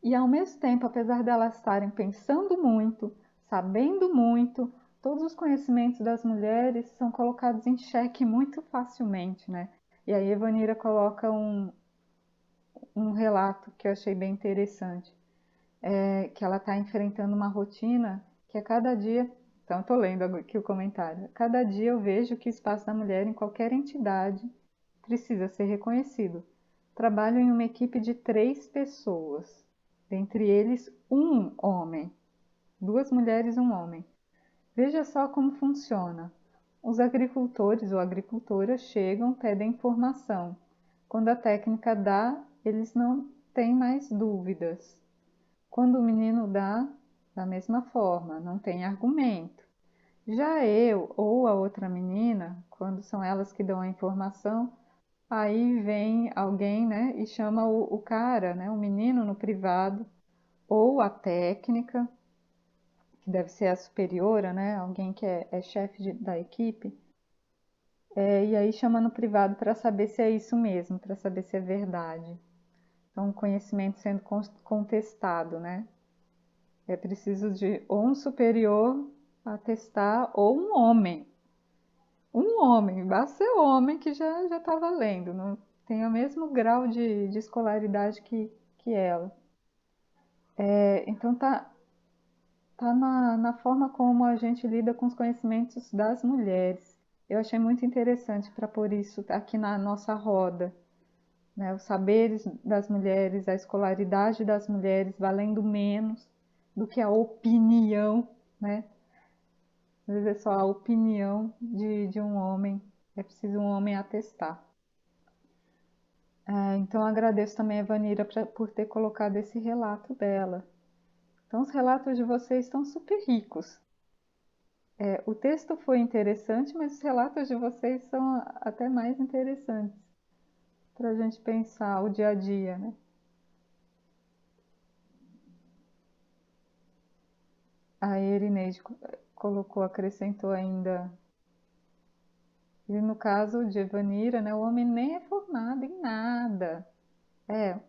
E ao mesmo tempo, apesar delas estarem pensando muito, sabendo muito, todos os conhecimentos das mulheres são colocados em xeque muito facilmente, né? E aí Evanira coloca um relato que eu achei bem interessante, que ela está enfrentando uma rotina que a cada dia... Então, estou lendo aqui o comentário. A cada dia eu vejo que o espaço da mulher em qualquer entidade precisa ser reconhecido. Trabalho em uma equipe de 3 pessoas, dentre eles um homem, 2 mulheres e um homem. Veja só como funciona. Os agricultores ou agricultoras chegam, pedem informação. Quando a técnica dá, eles não têm mais dúvidas. Quando o menino dá, da mesma forma, não tem argumento. Já eu ou a outra menina, quando são elas que dão a informação, aí vem alguém, né, e chama o cara, né, o menino no privado, ou a técnica, que deve ser a superiora, né, alguém que é chefe da equipe, e aí chama no privado para saber se é isso mesmo, para saber se é verdade. Então, o conhecimento sendo contestado, né? É preciso de ou um superior atestar ou um homem. Um homem, basta ser homem que já está valendo, não tem o mesmo grau de escolaridade que ela. Então tá na forma como a gente lida com os conhecimentos das mulheres. Eu achei muito interessante para pôr isso aqui na nossa roda, né? Os saberes das mulheres, a escolaridade das mulheres valendo menos do que a opinião, né, Às vezes é só a opinião de um homem, é preciso um homem atestar. Então agradeço também a Vanira por ter colocado esse relato dela. Então os relatos de vocês estão super ricos. O texto foi interessante, mas os relatos de vocês são até mais interessantes para a gente pensar o dia a dia, né? A Erineide acrescentou ainda, e no caso de Evanira, né, o homem nem é formado em nada.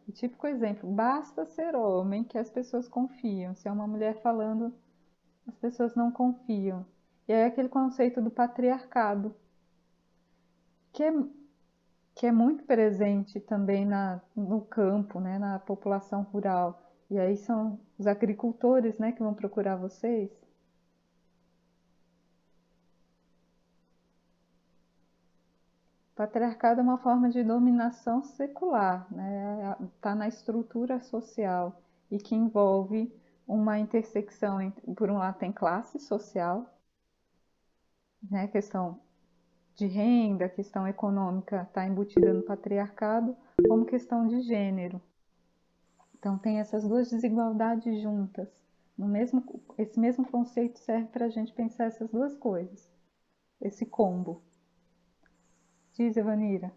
O típico exemplo, basta ser homem que as pessoas confiam. Se é uma mulher falando, as pessoas não confiam. E aí aquele conceito do patriarcado, que é muito presente também no campo, né, na população rural. E aí são os agricultores, né, que vão procurar vocês. O patriarcado é uma forma de dominação secular, né? Está na estrutura social e que envolve uma intersecção, por um lado tem classe social, né? Questão de renda, questão econômica está embutida no patriarcado, como questão de gênero. Então tem essas duas desigualdades juntas. Esse mesmo conceito serve para a gente pensar essas duas coisas, esse combo. Diz, Evanira.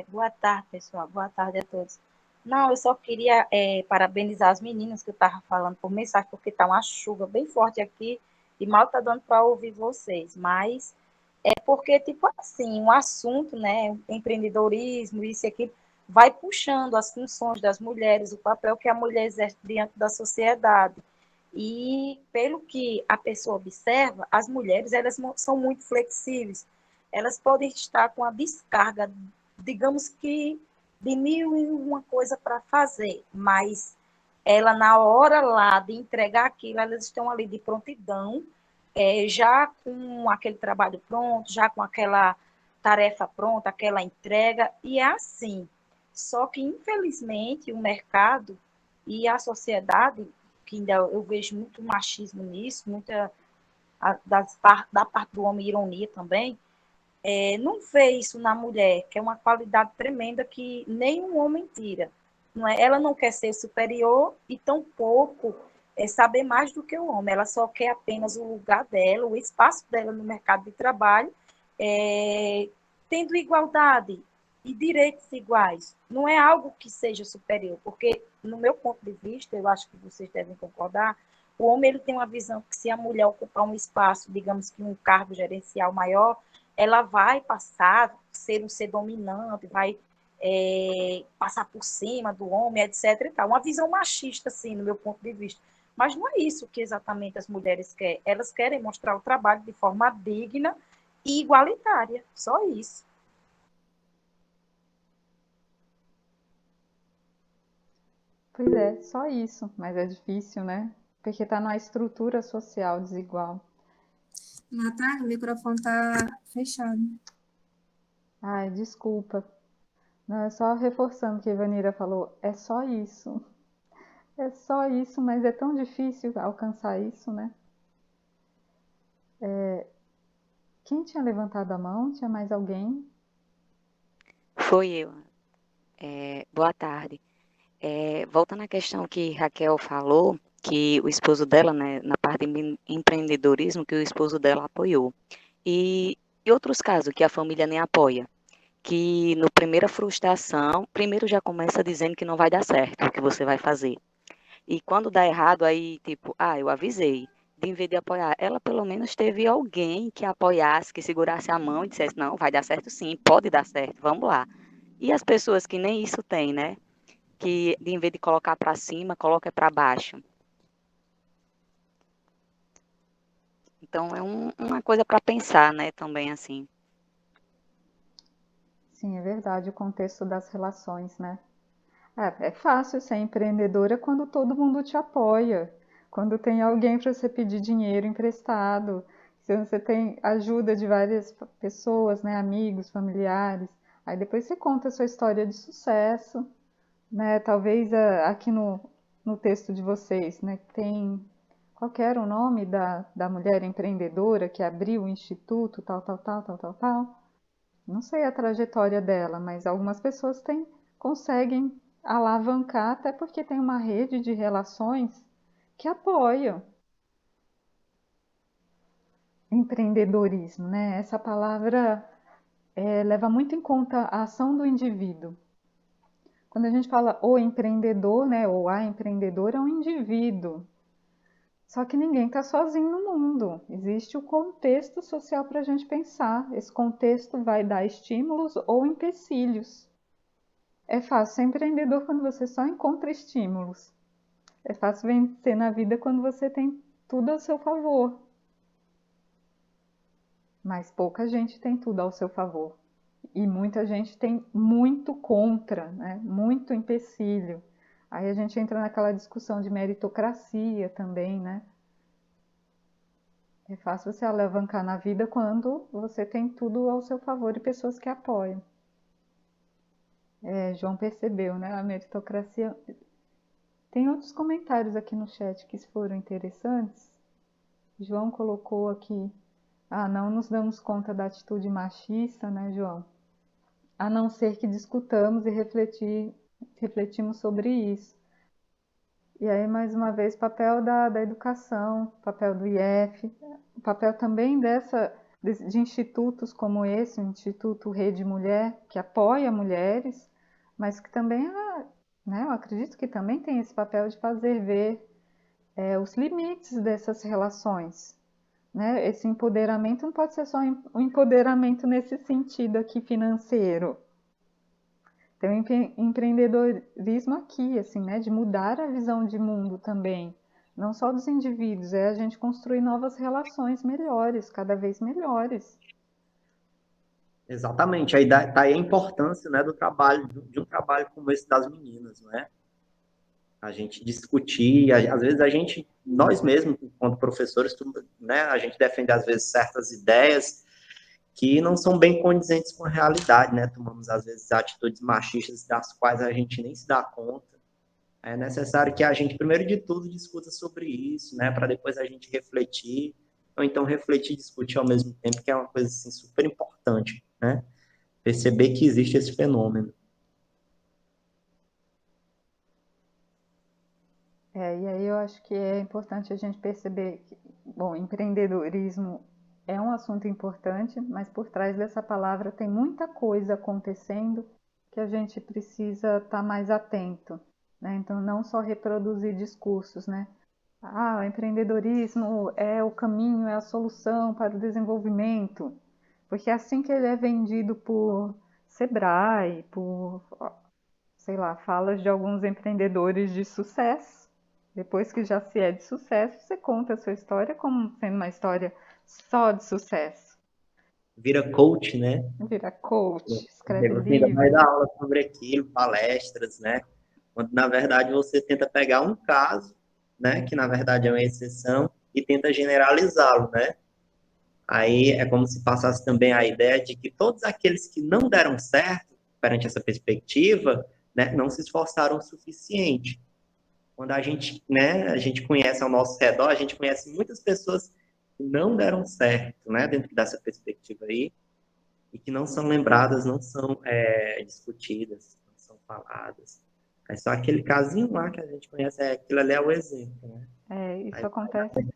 Boa tarde, pessoal. Boa tarde a todos. Não, eu só queria parabenizar as meninas que eu estava falando por mensagem, porque está uma chuva bem forte aqui e mal está dando para ouvir vocês. Mas é porque, tipo assim, um assunto, né, empreendedorismo, isso e aquilo, vai puxando as funções das mulheres, o papel que a mulher exerce diante da sociedade. E, pelo que a pessoa observa, as mulheres, elas são muito flexíveis. Elas podem estar com a descarga, digamos que, de mil e uma coisa para fazer, mas ela, na hora lá de entregar aquilo, elas estão ali de prontidão, já com aquele trabalho pronto, já com aquela tarefa pronta, aquela entrega, e é assim. Só que, infelizmente, o mercado e a sociedade, que ainda eu vejo muito machismo nisso, muita da parte do homem ironia também, não vê isso na mulher, que é uma qualidade tremenda que nenhum homem tira. Não é? Ela não quer ser superior e tampouco saber mais do que o homem. Ela só quer apenas o lugar dela, o espaço dela no mercado de trabalho, tendo igualdade e direitos iguais. Não é algo que seja superior, porque, no meu ponto de vista, eu acho que vocês devem concordar, o homem ele tem uma visão que se a mulher ocupar um espaço, digamos que um cargo gerencial maior, ela vai passar a ser um ser dominante, vai passar por cima do homem, etc. E tal. Uma visão machista, assim, no meu ponto de vista. Mas não é isso que exatamente as mulheres querem. Elas querem mostrar o trabalho de forma digna e igualitária. Só isso. Pois é, só isso, mas é difícil, né? Porque está numa estrutura social desigual. Natália, o microfone está fechado. Ai, desculpa. Não, é só reforçando o que a Ivanira falou. É só isso. É só isso, mas é tão difícil alcançar isso, né? Quem tinha levantado a mão? Tinha mais alguém? Foi eu. Boa tarde. Voltando à questão que Raquel falou, que o esposo dela, né, na parte de empreendedorismo, que o esposo dela apoiou. E outros casos que a família nem apoia, que no primeira frustração, primeiro já começa dizendo que não vai dar certo o que você vai fazer. E quando dá errado, aí tipo, eu avisei. De em vez de apoiar, ela pelo menos teve alguém que apoiasse, que segurasse a mão e dissesse, não, vai dar certo sim, pode dar certo, vamos lá. E as pessoas que nem isso têm, né? Que em vez de colocar para cima, coloca para baixo. Então é uma coisa para pensar, né, também assim. Sim, é verdade, o contexto das relações, né? É fácil ser empreendedora quando todo mundo te apoia, quando tem alguém para você pedir dinheiro emprestado, se você tem ajuda de várias pessoas, né, amigos, familiares. Aí depois você conta a sua história de sucesso, né? Talvez aqui no texto de vocês, né, tem qual que era o nome da mulher empreendedora que abriu o instituto, tal, tal, tal, tal, tal, tal. Não sei a trajetória dela, mas algumas pessoas conseguem alavancar, até porque tem uma rede de relações que apoiam empreendedorismo, né? Essa palavra leva muito em conta a ação do indivíduo. Quando a gente fala o empreendedor, né, ou a empreendedora, é um indivíduo. Só que ninguém está sozinho no mundo. Existe o contexto social para a gente pensar. Esse contexto vai dar estímulos ou empecilhos. É fácil ser empreendedor quando você só encontra estímulos. É fácil vencer na vida quando você tem tudo ao seu favor. Mas pouca gente tem tudo ao seu favor. E muita gente tem muito contra, né? Muito empecilho. Aí a gente entra naquela discussão de meritocracia também, né? É fácil você alavancar na vida quando você tem tudo ao seu favor e pessoas que apoiam. João percebeu, né? A meritocracia. Tem outros comentários aqui no chat que foram interessantes. João colocou aqui: não nos damos conta da atitude machista, né, João? A não ser que discutamos e refletimos sobre isso. E aí, mais uma vez, papel da educação, papel do IF, o papel também de institutos como esse, o Instituto Rede Mulher, que apoia mulheres, mas que também, né, eu acredito que também tem esse papel de fazer ver os limites dessas relações. Né? Esse empoderamento não pode ser só um empoderamento nesse sentido aqui financeiro. Tem um empreendedorismo aqui, assim, né? De mudar a visão de mundo também. Não só dos indivíduos, é a gente construir novas relações melhores, cada vez melhores. Exatamente, aí tá aí a importância, né, do trabalho, de um trabalho como esse das meninas, não é? A gente discutir, às vezes nós mesmos, enquanto professores, né, a gente defende às vezes certas ideias que não são bem condizentes com a realidade, né? Tomamos às vezes atitudes machistas das quais a gente nem se dá conta. É necessário que a gente, primeiro de tudo, discuta sobre isso, né, para depois a gente refletir, ou então refletir e discutir ao mesmo tempo, que é uma coisa assim super importante, né? Perceber que existe esse fenômeno. E aí eu acho que é importante a gente perceber que, bom, empreendedorismo é um assunto importante, mas por trás dessa palavra tem muita coisa acontecendo que a gente precisa estar mais atento, né? Então, não só reproduzir discursos, né? O empreendedorismo é o caminho, é a solução para o desenvolvimento, porque é assim que ele é vendido por Sebrae, por, sei lá, falas de alguns empreendedores de sucesso. Depois que já se é de sucesso, você conta a sua história como sendo uma história só de sucesso. Vira coach, né? Vira coach, Você escreve ainda vai livro. dar aula sobre aquilo, palestras, né? Quando, na verdade, você tenta pegar um caso, né, que, na verdade, é uma exceção, e tenta generalizá-lo, né? Aí é como se passasse também a ideia de que todos aqueles que não deram certo perante essa perspectiva, né, não se esforçaram o suficiente. Quando né, a gente conhece ao nosso redor, a gente conhece muitas pessoas que não deram certo, né, dentro dessa perspectiva aí, e que não são lembradas, não são discutidas, não são faladas. É só aquele casinho lá que a gente conhece, aquilo ali é o exemplo, né? Isso Aí, acontece,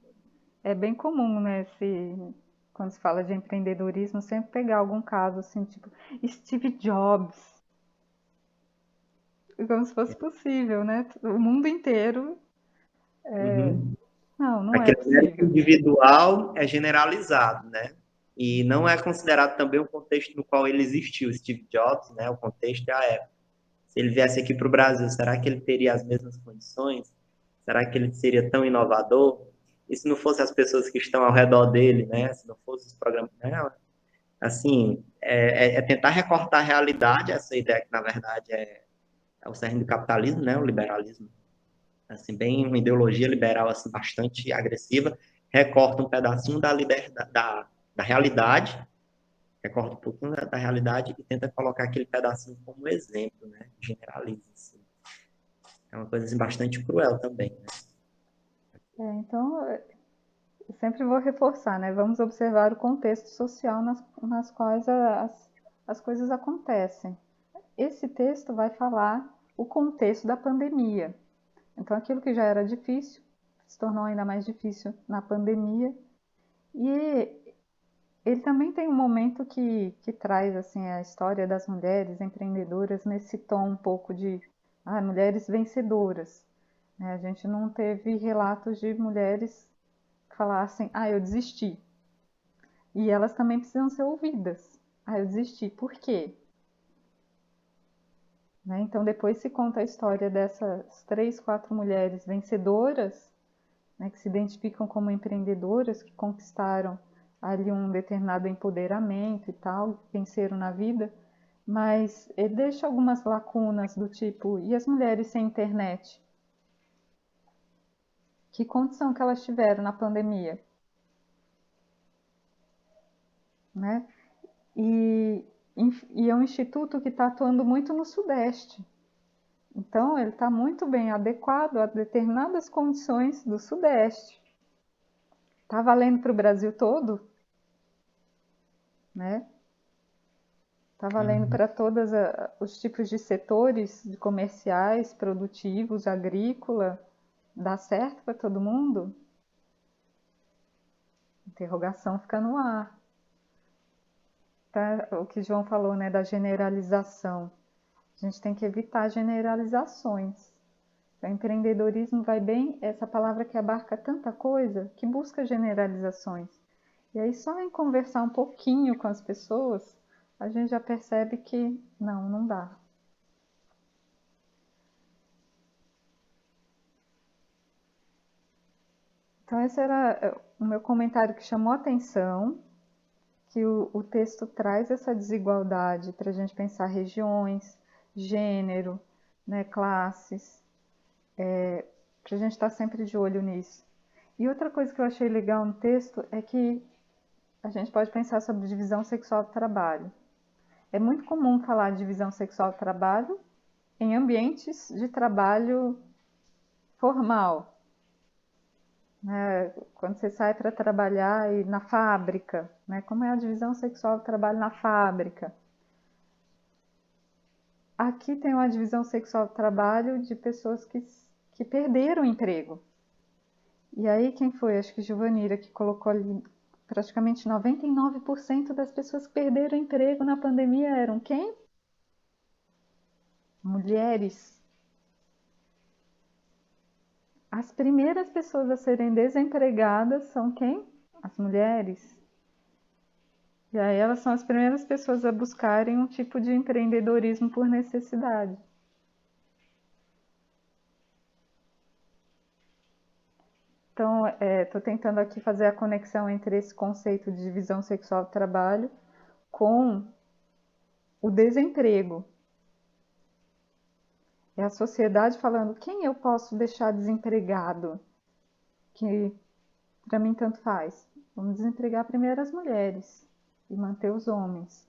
é bem comum, né? Quando se fala de empreendedorismo, sempre pegar algum caso assim, tipo Steve Jobs, como se fosse possível, né? O mundo inteiro. uhum. Não é Aquele mérito possível. individual é generalizado, né? E não é considerado também o contexto no qual ele existiu, Steve Jobs, né? O contexto é a época. Se ele viesse aqui para o Brasil, será que ele teria as mesmas condições? Será que ele seria tão inovador? E se não fosse as pessoas que estão ao redor dele, né? Se não fosse os programas, né? Assim, é tentar recortar a realidade, essa ideia que na verdade é o cerne do capitalismo, né? O liberalismo, assim, bem uma ideologia liberal assim bastante agressiva, recorta um pedacinho da realidade, recorta um pouquinho da realidade e tenta colocar aquele pedacinho como exemplo, né? Generaliza assim. É uma coisa assim, bastante cruel também, né? Então, eu sempre vou reforçar, né? Vamos observar o contexto social nas quais as coisas acontecem. Esse texto vai falar o contexto da pandemia. Então, aquilo que já era difícil se tornou ainda mais difícil na pandemia. E ele também tem um momento que traz assim, a história das mulheres empreendedoras nesse tom um pouco de mulheres vencedoras. Né? A gente não teve relatos de mulheres que falassem, eu desisti. E elas também precisam ser ouvidas. Eu desisti. Por quê? Né? Então, depois se conta a história dessas 3, 4 mulheres vencedoras, né, que se identificam como empreendedoras, que conquistaram ali um determinado empoderamento e tal, venceram na vida, mas ele deixa algumas lacunas do tipo, e as mulheres sem internet? Que condição que elas tiveram na pandemia? Né? E, e é um instituto que está atuando muito no Sudeste. Então, ele está muito bem adequado a determinadas condições do Sudeste. Está valendo para o Brasil todo? Né? Está valendo para todos os tipos de setores de comerciais, produtivos, agrícola? Dá certo para todo mundo? Interrogação fica no ar. Tá? O que João falou, né, da generalização. A gente tem que evitar generalizações. O empreendedorismo vai bem, essa palavra que abarca tanta coisa, que busca generalizações. E aí só em conversar um pouquinho com as pessoas, a gente já percebe que não dá. Então esse era o meu comentário que chamou a atenção, que o texto traz essa desigualdade para a gente pensar regiões, gênero, né, classes, para a gente estar sempre de olho nisso. E outra coisa que eu achei legal no texto é que a gente pode pensar sobre divisão sexual do trabalho. É muito comum falar de divisão sexual do trabalho em ambientes de trabalho formal. Né? Quando você sai para trabalhar na fábrica, né? Como é a divisão sexual do trabalho na fábrica? Aqui tem uma divisão sexual do trabalho de pessoas que perderam o emprego. E aí quem foi? Acho que Giovanira, que colocou ali praticamente 99% das pessoas que perderam o emprego na pandemia eram quem? Mulheres. As primeiras pessoas a serem desempregadas são quem? As mulheres. E aí elas são as primeiras pessoas a buscarem um tipo de empreendedorismo por necessidade. Então, estou tentando aqui fazer a conexão entre esse conceito de divisão sexual do trabalho com o desemprego. É a sociedade falando, quem eu posso deixar desempregado? Que para mim tanto faz. Vamos desempregar primeiro as mulheres e manter os homens.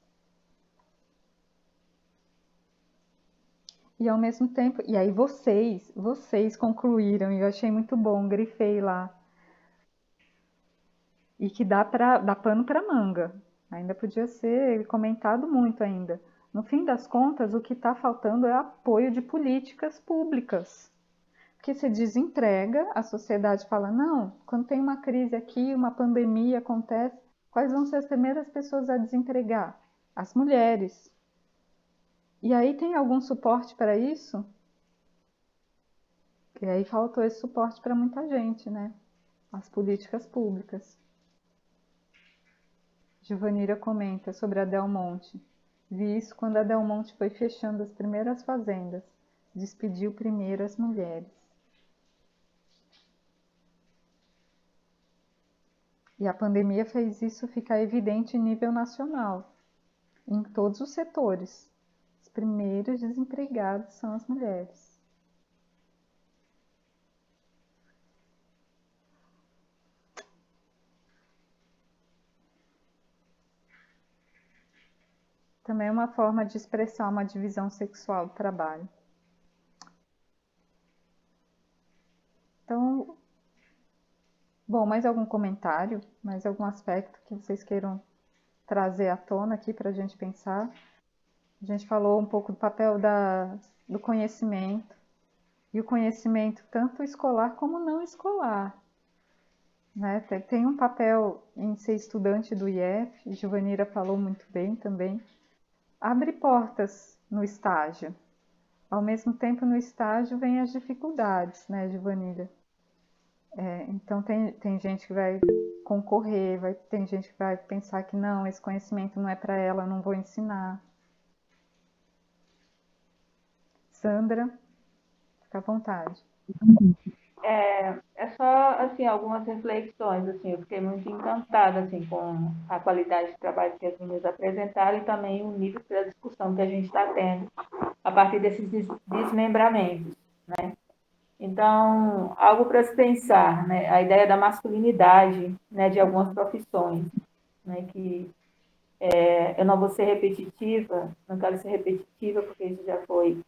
E ao mesmo tempo, e aí vocês concluíram, e eu achei muito bom, grifei lá. E que dá pano para manga. Ainda podia ser comentado muito ainda. No fim das contas, o que está faltando é apoio de políticas públicas. Porque se desentrega, a sociedade fala, não, quando tem uma crise aqui, uma pandemia acontece, quais vão ser as primeiras pessoas a desempregar? As mulheres. E aí tem algum suporte para isso? E aí faltou esse suporte para muita gente, né? As políticas públicas. Giovanira comenta sobre a Del Monte. Vi isso quando a Del Monte foi fechando as primeiras fazendas. Despediu primeiro as mulheres. E a pandemia fez isso ficar evidente em nível nacional, em todos os setores. Os primeiros desempregados são as mulheres. Também é uma forma de expressar uma divisão sexual do trabalho. Então, Bom, mais algum comentário? Mais algum aspecto que vocês queiram trazer à tona aqui para a gente pensar? A gente falou um pouco do papel do conhecimento, e o conhecimento tanto escolar como não escolar. Né? Tem um papel em ser estudante do IF, Giovanira falou muito bem também. Abre portas no estágio. Ao mesmo tempo, no estágio vem as dificuldades, né, Giovanira? Então, tem gente que vai concorrer, tem gente que vai pensar que não, esse conhecimento não é para ela, não vou ensinar. Sandra, fica à vontade. É só, assim, algumas reflexões, assim, eu fiquei muito encantada, assim, com a qualidade de trabalho que as meninas apresentaram e também o nível da discussão que a gente está tendo a partir desses desmembramentos, né? Então, algo para se pensar, né? A ideia da masculinidade, né, de algumas profissões, né, que eu não vou ser repetitiva, não quero ser repetitiva, porque isso já foi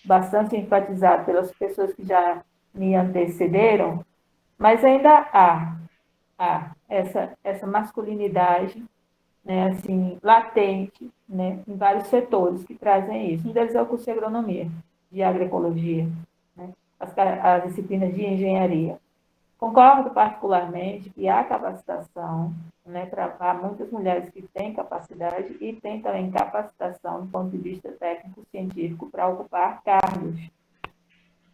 bastante enfatizado pelas pessoas que já me antecederam, mas ainda há essa masculinidade, né, assim, latente, né, em vários setores que trazem isso. Um deles é o curso de agronomia, de agroecologia, né, as disciplinas de engenharia. Concordo particularmente que há capacitação, né, para muitas mulheres que têm capacidade e têm também capacitação do ponto de vista técnico-científico para ocupar cargos.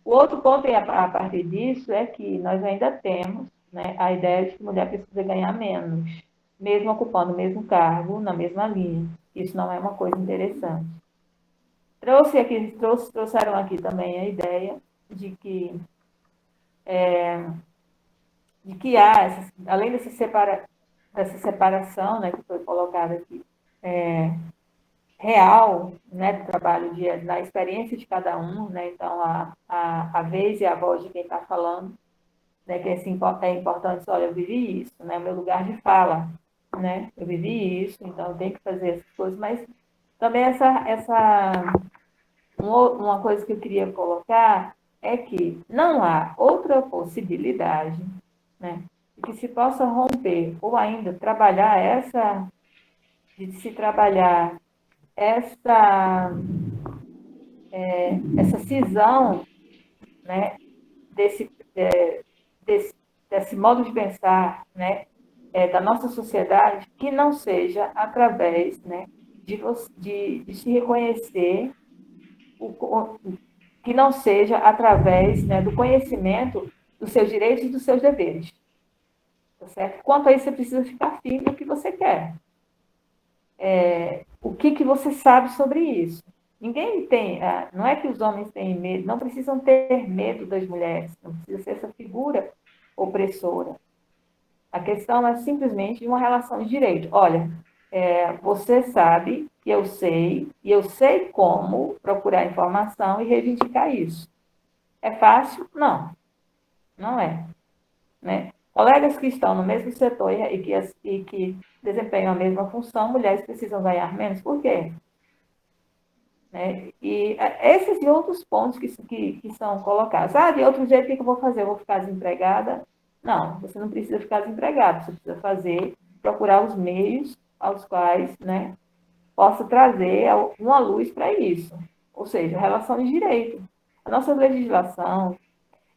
O outro ponto, a partir disso, é que nós ainda temos, né, a ideia de que a mulher precisa ganhar menos, mesmo ocupando o mesmo cargo, na mesma linha. Isso não é uma coisa interessante. Trouxeram aqui também a ideia de que há, além dessa separação, né, que foi colocada aqui, real, né, do trabalho, na experiência de cada um, né, então a vez e a voz de quem está falando, né, que é importante, olha, eu vivi isso, né, meu lugar de fala, né, eu vivi isso, então eu tenho que fazer essas coisas, mas também uma coisa que eu queria colocar é que não há outra possibilidade, né, de que se possa romper ou ainda trabalhar de se trabalhar essa, essa cisão, né, desse modo de pensar, né, da nossa sociedade, que não seja através, né, de se reconhecer, que não seja através, né, do conhecimento dos seus direitos e dos seus deveres. Tá certo? Quanto a isso, você precisa ficar firme no que você quer. O que você sabe sobre isso? Ninguém tem, não é que os homens têm medo, não precisam ter medo das mulheres, não precisa ser essa figura opressora. A questão é simplesmente de uma relação de direito. Olha, você sabe, e eu sei como procurar informação e reivindicar isso. É fácil? Não, não é. Né? Colegas que estão no mesmo setor e que desempenham a mesma função, mulheres precisam ganhar menos. Por quê? Né? E esses e outros pontos que são colocados. De outro jeito, o que eu vou fazer? Eu vou ficar desempregada? Não, você não precisa ficar desempregado, você precisa procurar os meios aos quais, né, possa trazer uma luz para isso. Ou seja, relação de direito. A nossa legislação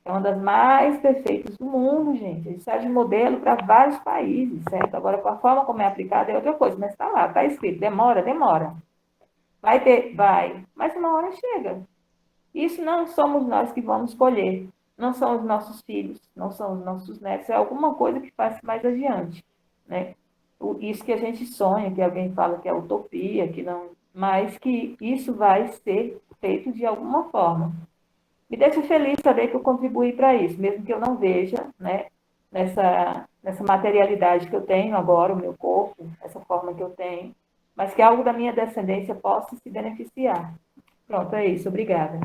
é uma das mais perfeitas do mundo, gente. A gente serve de modelo para vários países, certo? Agora, com a forma como é aplicada é outra coisa, mas está lá, está escrito. Demora, demora. Vai ter, vai, mas uma hora chega. Isso não somos nós que vamos escolher, não são os nossos filhos, não são os nossos netos, é alguma coisa que faz mais adiante, né? Isso que a gente sonha, que alguém fala que é utopia, que não, mas que isso vai ser feito de alguma forma. Me deixa feliz saber que eu contribuí para isso, mesmo que eu não veja, né, nessa materialidade que eu tenho agora, o meu corpo, essa forma que eu tenho, mas que algo da minha descendência possa se beneficiar. Pronto, é isso. Obrigada.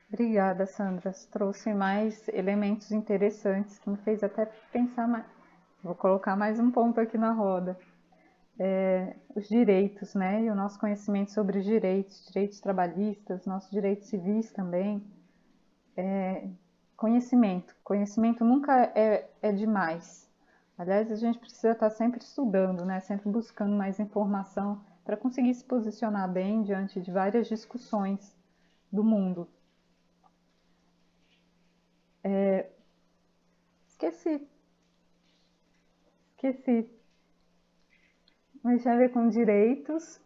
Obrigada, Sandra. Você trouxe mais elementos interessantes que me fez até pensar mais. Vou colocar mais um ponto aqui na roda. os direitos, né? E o nosso conhecimento sobre os direitos trabalhistas, nossos direitos civis também. Conhecimento nunca é demais. Aliás, a gente precisa estar sempre estudando, né? Sempre buscando mais informação para conseguir se posicionar bem diante de várias discussões do mundo. Esqueci. Mas tinha a ver com direitos.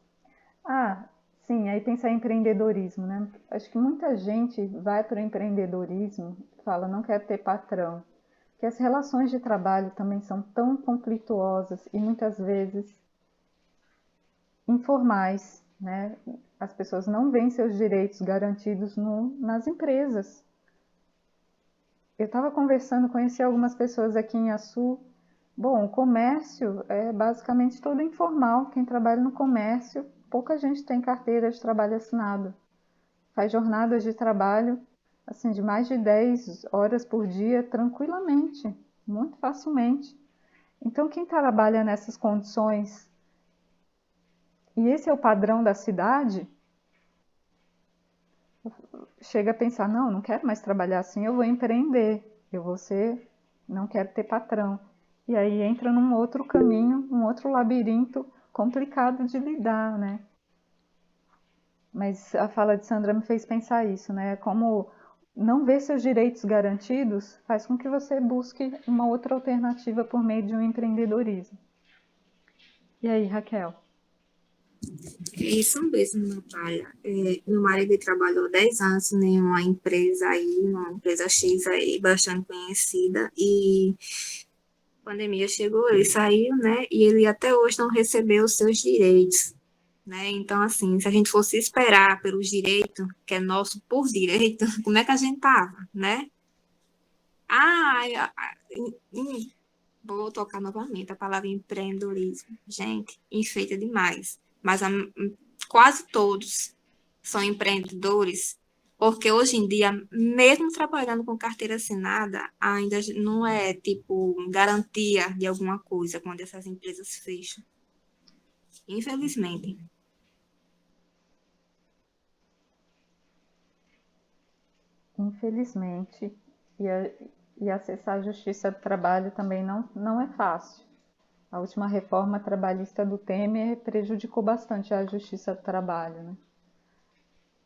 Sim, aí pensar em empreendedorismo, né? Acho que muita gente vai para o empreendedorismo e fala, não quero ter patrão. Que as relações de trabalho também são tão conflituosas e muitas vezes informais, né? As pessoas não veem seus direitos garantidos nas empresas. Eu estava conversando, conheci algumas pessoas aqui em Açu. Bom, o comércio é basicamente todo informal. Quem trabalha no comércio, pouca gente tem carteira de trabalho assinado. Faz jornadas de trabalho assim, de mais de 10 horas por dia tranquilamente, muito facilmente. Então, quem trabalha nessas condições, e esse é o padrão da cidade, chega a pensar, não quero mais trabalhar assim, eu vou empreender, não quero ter patrão. E aí entra num outro caminho, um outro labirinto complicado de lidar, né? Mas a fala de Sandra me fez pensar isso, né? Como não ver seus direitos garantidos faz com que você busque uma outra alternativa por meio de um empreendedorismo. E aí, Raquel? É isso mesmo, Natália. Meu marido trabalhou 10 anos em uma empresa X aí, bastante conhecida, e a pandemia chegou, ele saiu, né, e ele até hoje não recebeu os seus direitos, né, então, assim, se a gente fosse esperar pelos direitos, que é nosso por direito, como é que a gente tava, né? Ah, vou tocar novamente a palavra empreendedorismo. Gente, enfeita demais. Mas quase todos são empreendedores, porque hoje em dia, mesmo trabalhando com carteira assinada, ainda não é tipo garantia de alguma coisa quando essas empresas fecham. Infelizmente. Infelizmente. E acessar a justiça do trabalho também não é fácil. A última reforma trabalhista do Temer prejudicou bastante a justiça do trabalho,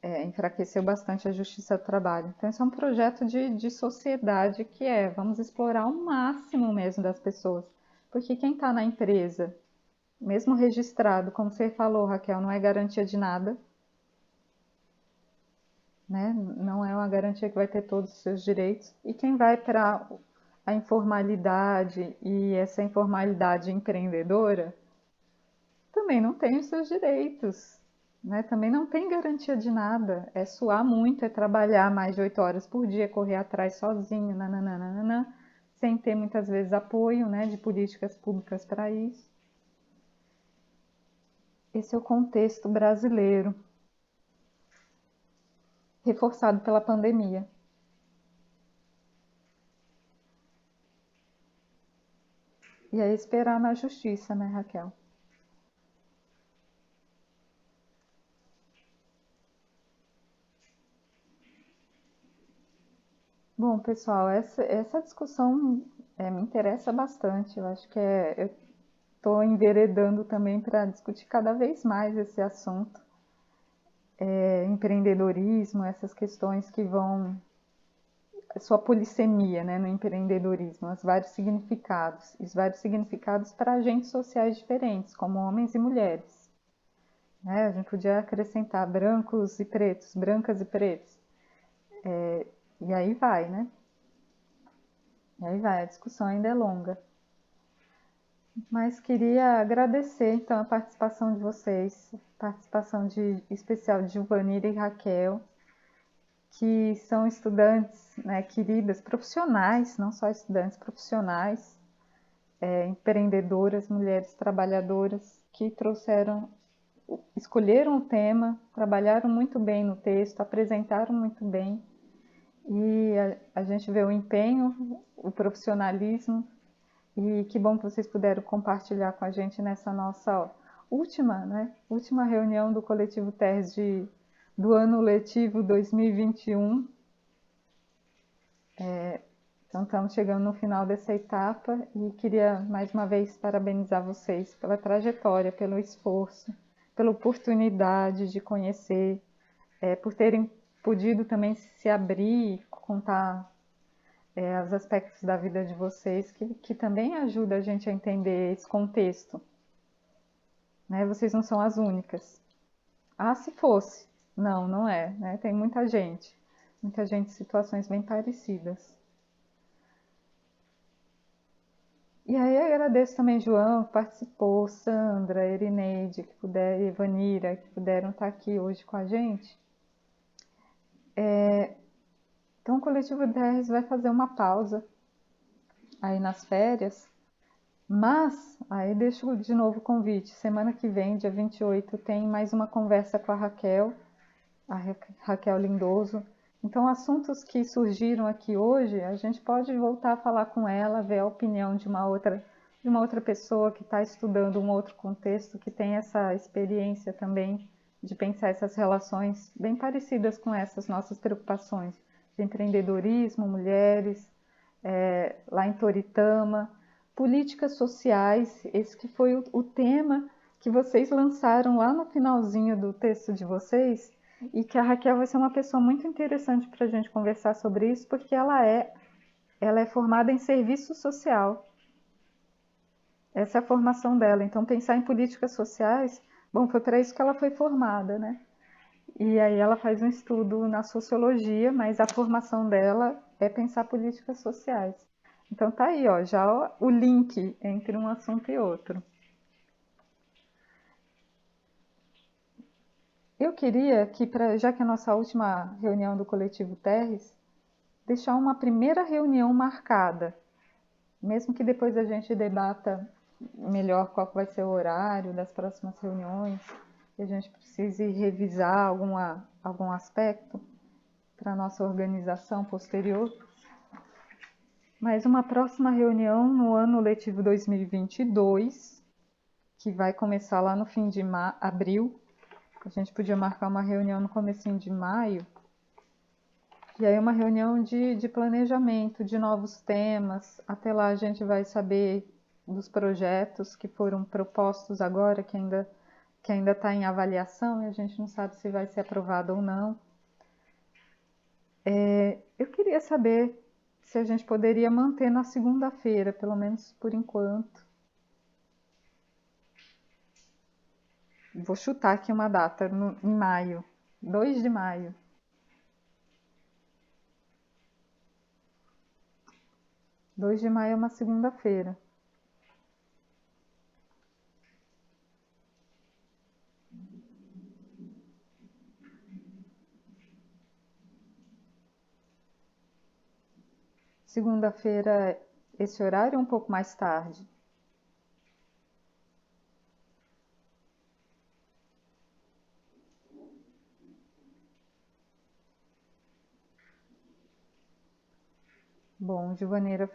né? Enfraqueceu bastante a justiça do trabalho. Então, isso é um projeto de sociedade vamos explorar o máximo mesmo das pessoas. Porque quem está na empresa, mesmo registrado, como você falou, Raquel, não é garantia de nada, né? Não é uma garantia que vai ter todos os seus direitos. E quem vai para a informalidade e essa informalidade empreendedora também não tem os seus direitos, né? Também não tem garantia de nada. É suar muito, é trabalhar mais de 8 horas por dia, correr atrás sozinho, nananana, sem ter muitas vezes apoio, né, de políticas públicas para isso. Esse é o contexto brasileiro, reforçado pela pandemia. E aí esperar na justiça, né, Raquel? Bom, pessoal, essa discussão me interessa bastante. Eu acho que eu estou enveredando também para discutir cada vez mais esse assunto. Empreendedorismo, essas questões que vão... Sua polissemia, né, no empreendedorismo, os vários significados para agentes sociais diferentes, como homens e mulheres. Né? A gente podia acrescentar brancos e pretos, brancas e pretos. E aí vai, né? E aí vai, a discussão ainda é longa. Mas queria agradecer, então, a participação de vocês, participação especial de Giovanira e Raquel, que são estudantes, né, queridas, profissionais, não só estudantes, profissionais, empreendedoras, mulheres trabalhadoras, que escolheram o tema, trabalharam muito bem no texto, apresentaram muito bem, e a gente vê o empenho, o profissionalismo E que bom que vocês puderam compartilhar com a gente nessa nossa última reunião do Coletivo Terres do ano letivo 2021. Então, estamos chegando no final dessa etapa e queria mais uma vez parabenizar vocês pela trajetória, pelo esforço, pela oportunidade de conhecer, por terem podido também se abrir, contar os aspectos da vida de vocês, que também ajuda a gente a entender esse contexto. Né? Vocês não são as únicas. Ah, se fosse. Não, não é. Né? Tem muita gente em situações bem parecidas. E aí eu agradeço também João, que participou, Sandra, Erineide, Evanira, que puderam estar aqui hoje com a gente. Então o Coletivo Terres vai fazer uma pausa aí nas férias, mas aí deixo de novo o convite. Semana que vem, dia 28, tem mais uma conversa com a Raquel Lindoso. Então, assuntos que surgiram aqui hoje, a gente pode voltar a falar com ela, ver a opinião de uma outra pessoa que está estudando um outro contexto, que tem essa experiência também de pensar essas relações bem parecidas com essas nossas preocupações de empreendedorismo, mulheres, lá em Toritama, políticas sociais, esse que foi o tema que vocês lançaram lá no finalzinho do texto de vocês, e que a Raquel vai ser uma pessoa muito interessante para a gente conversar sobre isso, porque ela é formada em serviço social. Essa é a formação dela. Então, pensar em políticas sociais, bom, foi para isso que ela foi formada, né? E aí ela faz um estudo na sociologia, mas a formação dela é pensar políticas sociais. Então tá aí, ó, já o link entre um assunto e outro. Eu queria que, já que é a nossa última reunião do Coletivo Terres, deixar uma primeira reunião marcada, mesmo que depois a gente debata melhor qual vai ser o horário das próximas reuniões, e a gente precise revisar algum aspecto para a nossa organização posterior. Mas uma próxima reunião no ano letivo 2022, que vai começar lá no fim de abril. A gente podia marcar uma reunião no comecinho de maio. E aí uma reunião de planejamento, de novos temas. Até lá a gente vai saber dos projetos que foram propostos agora, que ainda está em avaliação e a gente não sabe se vai ser aprovado ou não. Eu queria saber se a gente poderia manter na segunda-feira, pelo menos por enquanto. Vou chutar aqui uma data, em maio, 2 de maio. Dois de maio é uma segunda-feira. Segunda-feira, esse horário é um pouco mais tarde. Bom, Givaneira,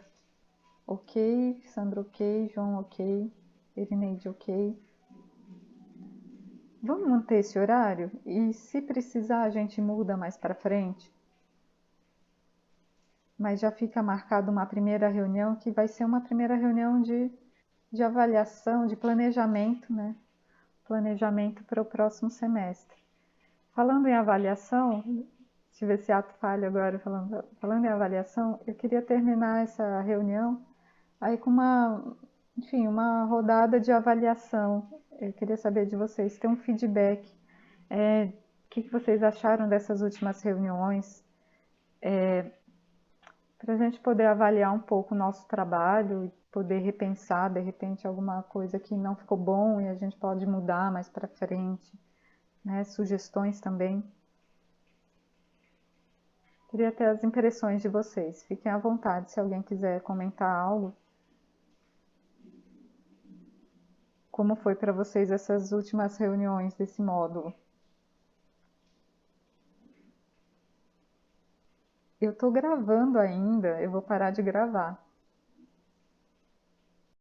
ok. Sandra, ok. João, ok. Erineide, ok. Vamos manter esse horário? E se precisar, a gente muda mais para frente? Mas já fica marcado uma primeira reunião, que vai ser uma primeira reunião de avaliação, de planejamento, né? Planejamento para o próximo semestre. Falando em avaliação, deixa eu ver se ato falho agora, falando em avaliação, eu queria terminar essa reunião aí com uma rodada de avaliação. Eu queria saber de vocês, ter um feedback. O que vocês acharam dessas últimas reuniões? Para a gente poder avaliar um pouco o nosso trabalho e poder repensar, de repente, alguma coisa que não ficou bom e a gente pode mudar mais para frente, né? Sugestões também. Queria ter as impressões de vocês. Fiquem à vontade se alguém quiser comentar algo. Como foi para vocês essas últimas reuniões desse módulo? Eu estou gravando ainda, eu vou parar de gravar.